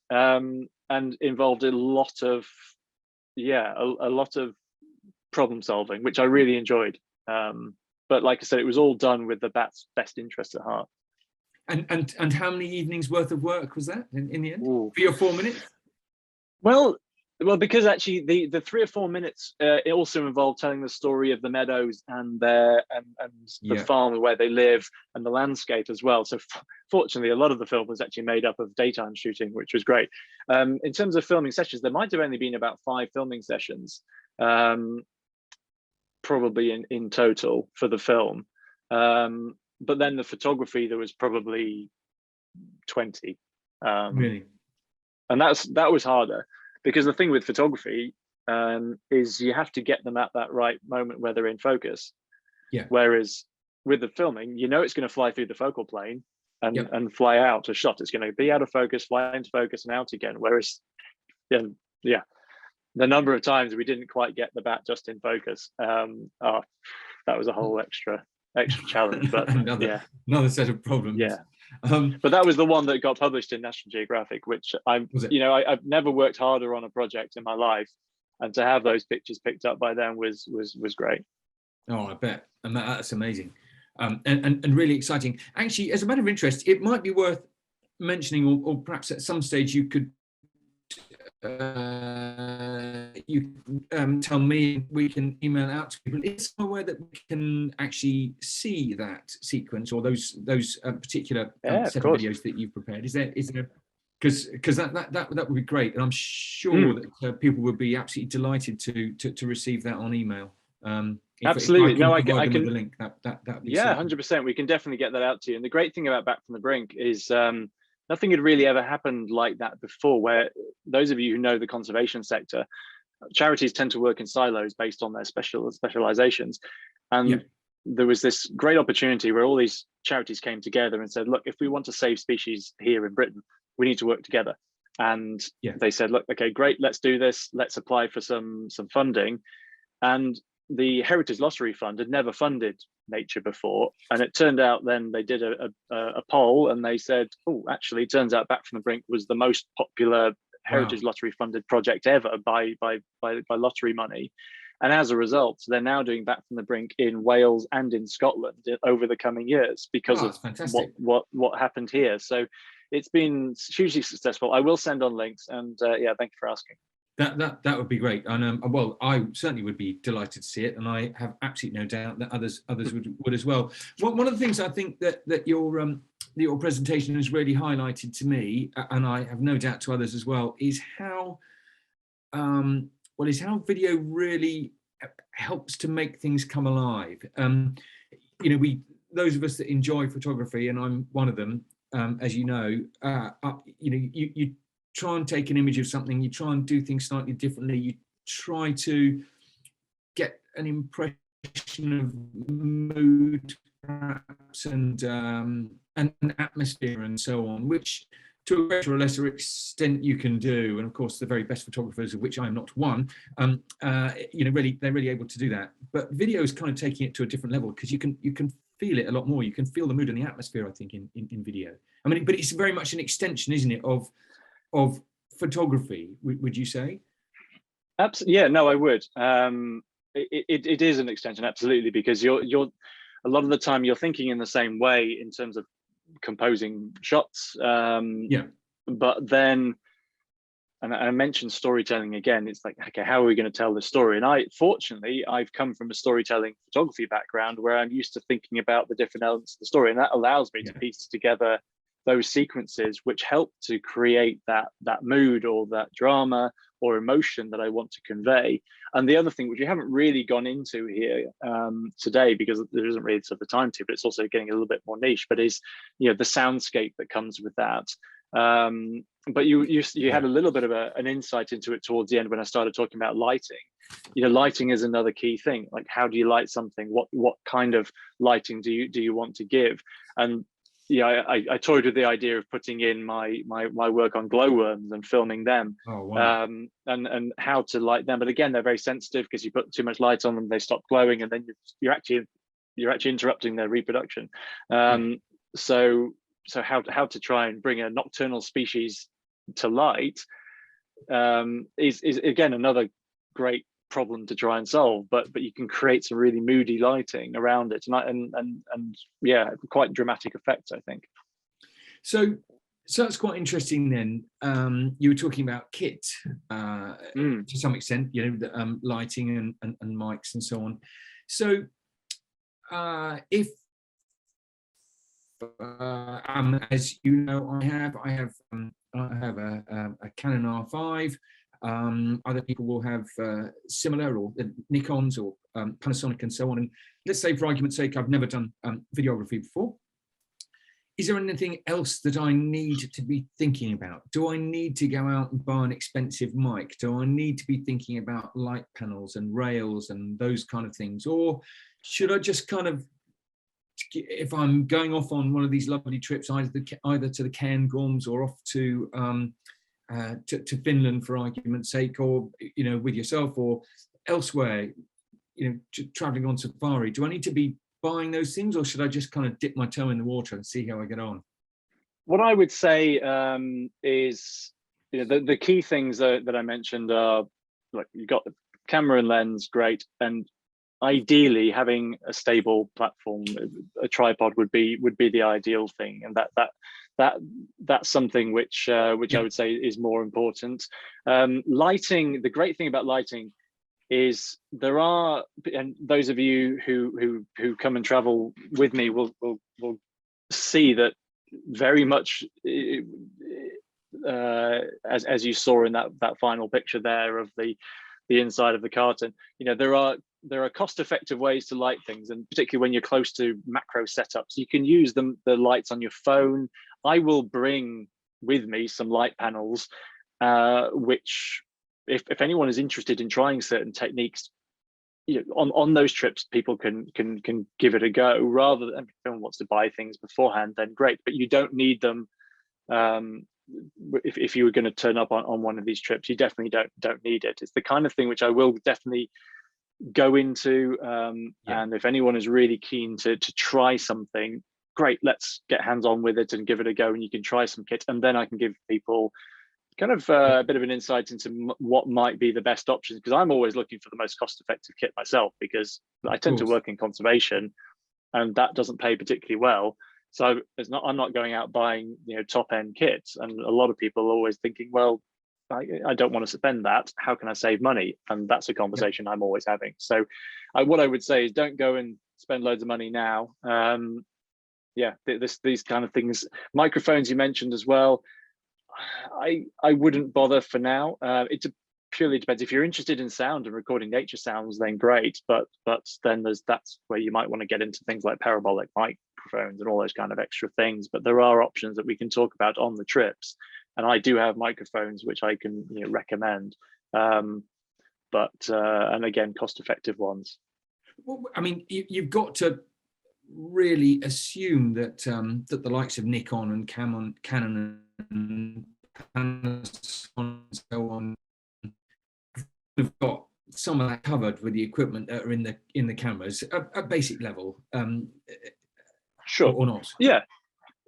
and involved a lot of problem solving, which I really enjoyed. But like I said, it was all done with the bat's best interests at heart. And how many evenings worth of work was that in the end? 3 or 4 minutes? Well, because actually the 3 or 4 minutes it also involved telling the story of the meadows and the farm where they live and the landscape as well. So fortunately, a lot of the film was actually made up of daytime shooting, which was great. In terms of filming sessions, there might have only been about 5 filming sessions, probably in total for the film. But then the photography, there was probably 20. Really? And that was harder, because the thing with photography is you have to get them at that right moment where they're in focus. Whereas with the filming, it's going to fly through the focal plane and fly out a shot. It's going to be out of focus, fly into focus and out again. Whereas, the number of times we didn't quite get the bat just in focus, that was a whole extra challenge. But another set of problems. But that was the one that got published in National Geographic, which I've never worked harder on a project in my life, and to have those pictures picked up by them was great. Oh, I bet, and that's amazing, and really exciting. Actually, as a matter of interest, it might be worth mentioning, or perhaps at some stage you could tell me, we can email out to people. Is there a way that we can actually see that sequence or those particular set of videos that you've prepared? Is there because that would be great, and I'm sure that people would be absolutely delighted to receive that on email. Absolutely. If I can the link. That'd be 100%. We can definitely get that out to you. And the great thing about Back from the Brink is nothing had really ever happened like that before, where those of you who know the conservation sector, charities tend to work in silos based on their specializations. And there was this great opportunity where all these charities came together and said, look, if we want to save species here in Britain, we need to work together. And they said, look, okay, great, let's do this. Let's apply for some funding. And the Heritage Lottery Fund had never funded nature before, and it turned out then they did a poll, and they said, oh, actually, it turns out Back from the Brink was the most popular Heritage Lottery funded project ever by lottery money. And as a result, they're now doing Back from the Brink in Wales and in Scotland over the coming years because of what happened here. So it's been hugely successful. I will send on links, and thank you for asking. That would be great, and well, I certainly would be delighted to see it, and I have absolutely no doubt that others would as well. One of the things I think that your presentation has really highlighted to me, and I have no doubt to others as well, is how video really helps to make things come alive. Those of us that enjoy photography, and I'm one of them, as you know, you try and take an image of something, you try and do things slightly differently, you try to get an impression of mood perhaps, and an atmosphere and so on, which to a greater or lesser extent you can do, and of course the very best photographers, of which I am not one, really they're really able to do that. But video is kind of taking it to a different level, because you can feel it a lot more. You can feel the mood and the atmosphere, I think, in video. I mean, but it's very much an extension, isn't it, of photography? Would you say? Absolutely, yeah. No, I would. It is an extension, absolutely, because you're a lot of the time you're thinking in the same way in terms of composing shots. But then, and I mentioned storytelling again. It's like, okay, how are we going to tell this story? And I've come from a storytelling photography background where I'm used to thinking about the different elements of the story, and that allows me to piece together those sequences which help to create that mood or that drama or emotion that I want to convey. And the other thing, which we haven't really gone into here today, because there isn't really sort of the time to, but it's also getting a little bit more niche, but is, the soundscape that comes with that. But you had a little bit of an insight into it towards the end when I started talking about lighting. Lighting is another key thing. Like, how do you light something? What kind of lighting do you want to give? And I toyed with the idea of putting in my work on glowworms and filming them. Oh, wow. And how to light them. But again, they're very sensitive, because you put too much light on them, they stop glowing, and then you're actually interrupting their reproduction. So how to try and bring a nocturnal species to light is again another great problem to try and solve, but you can create some really moody lighting around it, and yeah, quite dramatic effects, I think. So that's quite interesting then. You were talking about kit to some extent, the lighting and mics and so on. So if as you know, I have a Canon R5. Other people will have similar, or Nikons or Panasonic and so on. And let's say, for argument's sake, I've never done videography before. Is there anything else that I need to be thinking about? Do I need to go out and buy an expensive mic? Do I need to be thinking about light panels and rails and those kind of things? Or should I just kind of, if I'm going off on one of these lovely trips, either to the Cairngorms or off to Finland, for argument's sake, or with yourself or elsewhere, traveling on safari, do I need to be buying those things, or should I just kind of dip my toe in the water and see how I get on? What I would say is, the key things that I mentioned are, like, you've got the camera and lens, great, and ideally having a stable platform, a tripod would be the ideal thing, and that's something which I would say is more important. Lighting, the great thing about lighting is there are, and those of you who come and travel with me will see that very much, as you saw in that final picture there of the inside of the carton, there are cost-effective ways to light things, and particularly when you're close to macro setups, you can use the lights on your phone. I will bring with me some light panels, which, if anyone is interested in trying certain techniques, on those trips, people can give it a go. Rather than, if anyone wants to buy things beforehand, then great, but you don't need them. If you were going to turn up on one of these trips, you definitely don't need it. It's the kind of thing which I will definitely go into, and if anyone is really keen to try something, great, let's get hands-on with it and give it a go, and you can try some kit, and then I can give people kind of a bit of an insight into what might be the best options, because I'm always looking for the most cost-effective kit myself, because I tend to work in conservation, and that doesn't pay particularly well. So I'm not going out buying top-end kits, and a lot of people are always thinking, well, I don't want to spend that. How can I save money? And that's a conversation I'm always having. So what I would say is, don't go and spend loads of money now. These kind of things. Microphones you mentioned as well. I wouldn't bother for now. It purely depends. If you're interested in sound and recording nature sounds, then great. But then that's where you might want to get into things like parabolic microphones and all those kind of extra things. But there are options that we can talk about on the trips. And I do have microphones which I can recommend, and again, cost-effective ones. Well, I mean, you've got to really assume that that the likes of Nikon and Canon Panasonic and so on. We've got some of that covered with the equipment that are in the cameras at basic level, Sure. or not. Yeah.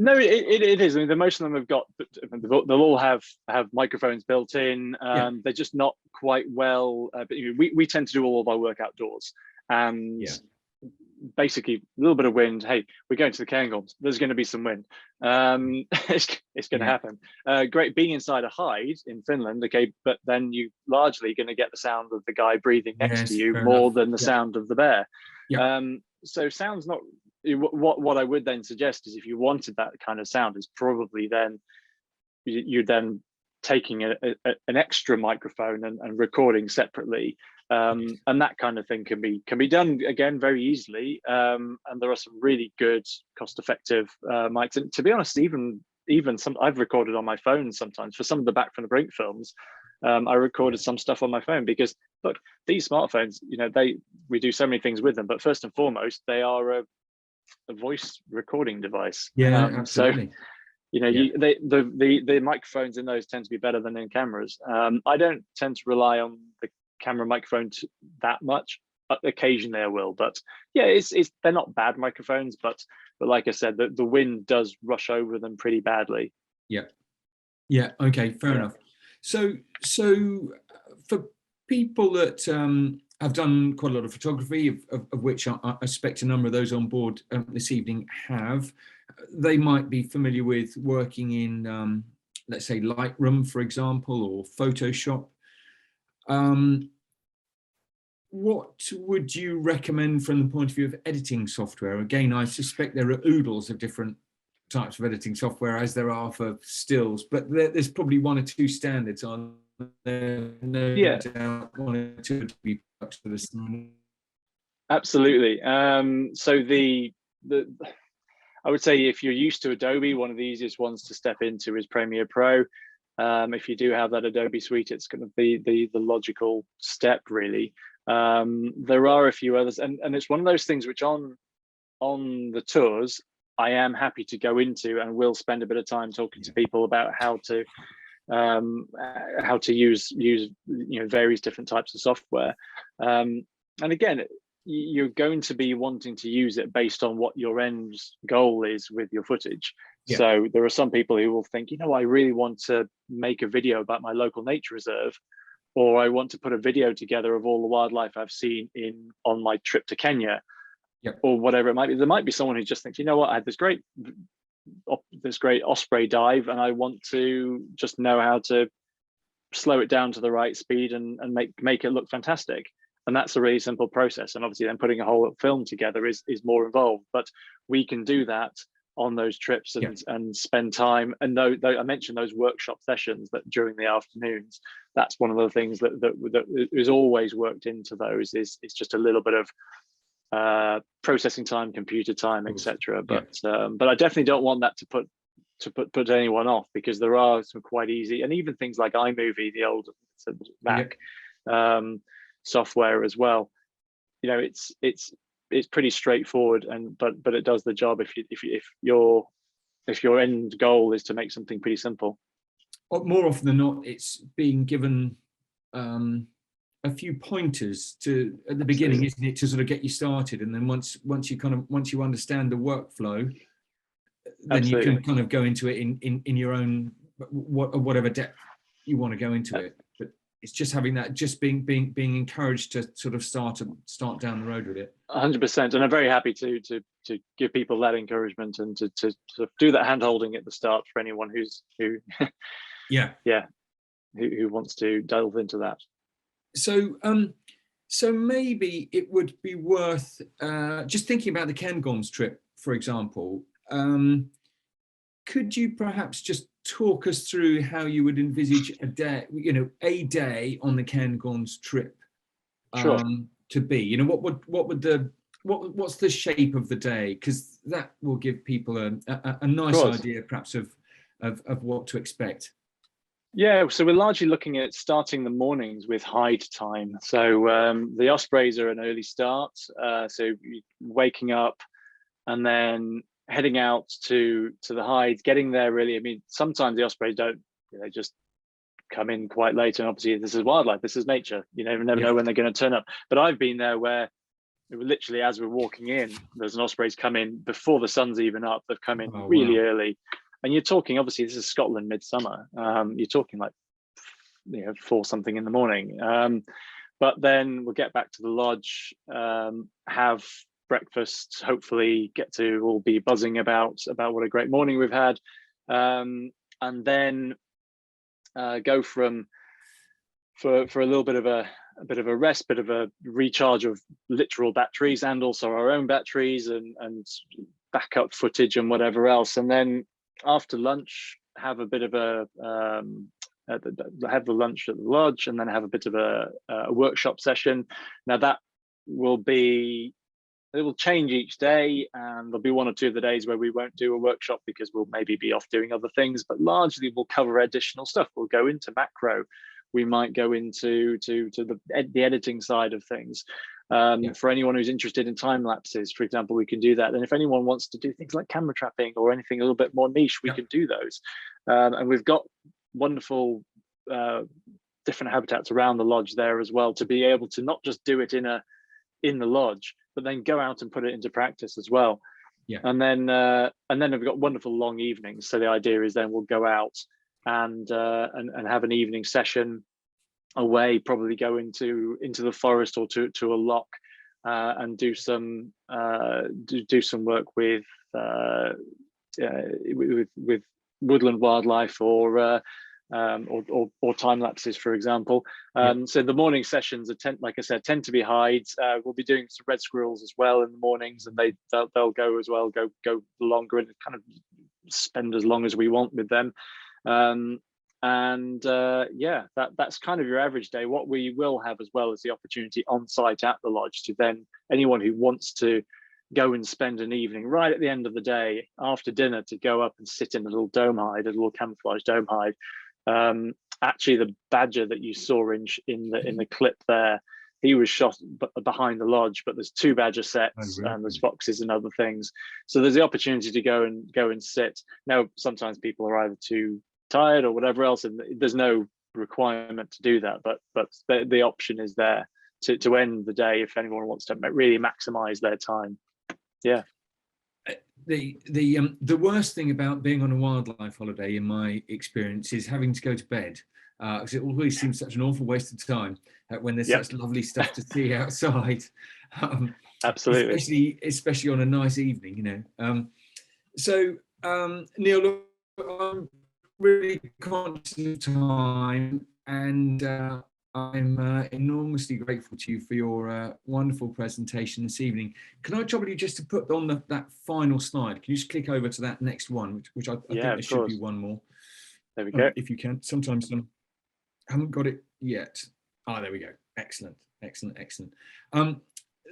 No, it is. I mean, most of them have got. They'll all have microphones built in. They're just not quite well. But we tend to do all of our work outdoors, and basically a little bit of wind. Hey, we're going to the Cairngorms. There's going to be some wind. It's going to happen. Great being inside a hide in Finland. Okay, but then you largely going to get the sound of the guy breathing next to you more than the sound of the bear. So sound's not. What I would then suggest is, if you wanted that kind of sound, is probably then you're then taking an extra microphone and recording separately, and that kind of thing can be done again very easily. And there are some really good, cost-effective mics. And to be honest, even some I've recorded on my phone sometimes for some of the Back from the Brink films. I recorded some stuff on my phone because, look, these smartphones, we do so many things with them, but first and foremost, they are a voice recording device. Absolutely. So the microphones in those tend to be better than in cameras. I don't tend to rely on the camera microphone that much. Occasionally I will, but it's they're not bad microphones, but like I said, the wind does rush over them pretty badly. Okay, fair enough. So for people that I've done quite a lot of photography, of which I expect a number of those on board this evening have. They might be familiar with working in, let's say, Lightroom, for example, or Photoshop. What would you recommend from the point of view of editing software? Again, I suspect there are oodles of different types of editing software, as there are for stills, but there's probably one or two standards on there. No doubt one or two to be for this. Absolutely. So I would say, if you're used to Adobe, one of the easiest ones to step into is Premiere Pro. If you do have that Adobe suite, it's going to be the logical step, really. There are a few others, and it's one of those things which on the tours I am happy to go into, and will spend a bit of time talking to people about how to use various different types of software. And again, you're going to be wanting to use it based on what your end goal is with your footage. So there are some people who will think, I really want to make a video about my local nature reserve, or I want to put a video together of all the wildlife I've seen on my trip to Kenya, or whatever it might be. There might be someone who just thinks, I had this great osprey dive, and I want to just know how to slow it down to the right speed and make it look fantastic. And that's a really simple process. And obviously then putting a whole film together is more involved, but we can do that on those trips and spend time. And though I mentioned those workshop sessions that during the afternoons, that's one of the things that is always worked into those is just a little bit of processing time, computer time, etc. But I definitely don't want that to put anyone off, because there are some quite easy, and even things like iMovie, the old Mac software as well. It's pretty straightforward, but it does the job if your end goal is to make something pretty simple. More often than not, it's being given a few pointers at the beginning, isn't it, to sort of get you started, and then once you understand the workflow, then you can kind of go into it in your own whatever depth you want to go into it. But it's just having that, just being encouraged to sort of start down the road with it. 100%, and I'm very happy to give people that encouragement and to sort of do that hand holding at the start for anyone who wants to delve into that. So maybe it would be worth just thinking about the Cairngorms trip, for example. Could you perhaps just talk us through how you would envisage a day on the Cairngorms trip to be? What's the shape of the day? Because that will give people a nice idea, perhaps, of what to expect. Yeah, so we're largely looking at starting the mornings with hide time. So the ospreys are an early start. So waking up, and then heading out to the hides, getting there really. I mean, sometimes the ospreys don't, they just come in quite late, and obviously this is wildlife, this is nature, you never know when they're going to turn up. But I've been there where literally as we're walking in, there's an osprey's come in before the sun's even up. They've come in really early, and you're talking, obviously this is Scotland midsummer, you're talking like 4 something in the morning, but then we'll get back to the lodge, have breakfast, hopefully get to all be buzzing about what a great morning we've had, and then go for a little bit of a rest, bit of a recharge of literal batteries and also our own batteries, and backup footage and whatever else. And then after lunch, have a bit of have the lunch at the lodge, and then have a bit of a workshop session. Now that it will change each day, and there'll be 1 or 2 of the days where we won't do a workshop because we'll maybe be off doing other things, but largely we'll cover additional stuff. We'll go into macro, we might go into the editing side of things. For anyone who's interested in time lapses, for example, we can do that. And if anyone wants to do things like camera trapping or anything a little bit more niche, we can do those. And we've got wonderful different habitats around the lodge there as well, to be able to not just do it in the lodge, but then go out and put it into practice as well. And then we've got wonderful long evenings. So the idea is then we'll go out and have an evening session away, probably go into the forest or to a loch, and do some work with woodland wildlife or time lapses, for example. So the morning sessions like I said, tend to be hides. We'll be doing some red squirrels as well in the mornings, and they'll go as well, go longer, and kind of spend as long as we want with them. That's kind of your average day. What we will have as well is the opportunity on site at the lodge to then, anyone who wants to go and spend an evening right at the end of the day after dinner, to go up and sit in a little dome hide, a little camouflage dome hide. Actually, the badger that you saw in the clip there, he was shot behind the lodge, but there's 2 badger sets, and there's foxes and other things. So there's the opportunity to go and sit. Now, sometimes people are either too tired or whatever else, and there's no requirement to do that, but the option is there to end the day if anyone wants to really maximize their time. The worst thing about being on a wildlife holiday, in my experience, is having to go to bed, because it always seems such an awful waste of time when there's such lovely stuff to see outside. Absolutely, especially on a nice evening, So Neil, look, I'm really conscious of time, and I'm enormously grateful to you for your wonderful presentation this evening. Can I trouble you just to put on that final slide? Can you just click over to that next one, which I think there should be one more. There we go. If you can. Sometimes I haven't got it yet. There we go. Excellent.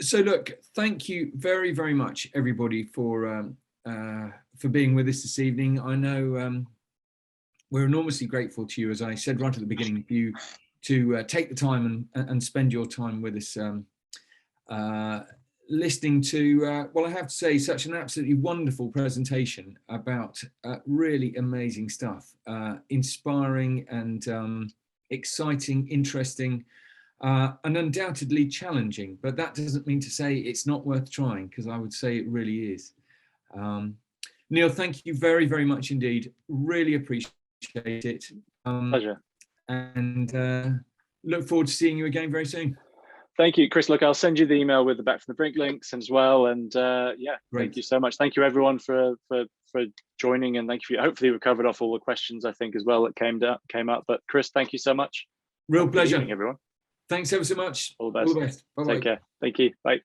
So look, thank you very, very much, everybody, for being with us this evening. I know we're enormously grateful to you, as I said right at the beginning, for you to take the time and spend your time with us, listening to, well, I have to say, such an absolutely wonderful presentation about really amazing stuff, inspiring and exciting, interesting, and undoubtedly challenging. But that doesn't mean to say it's not worth trying, because I would say it really is. Neil, thank you very, very much indeed. Really appreciate it. Pleasure. And look forward to seeing you again very soon. Thank you, Chris. Look, I'll send you the email with the Back from the Brink links as well. And thank you so much. Thank you, everyone, for joining, and thank you. Hopefully, we've covered off all the questions, I think, as well, that came up. But Chris, thank you so much. Real pleasure, evening, everyone. Thanks ever so much. All the best. Bye-bye. Take care. Thank you. Bye.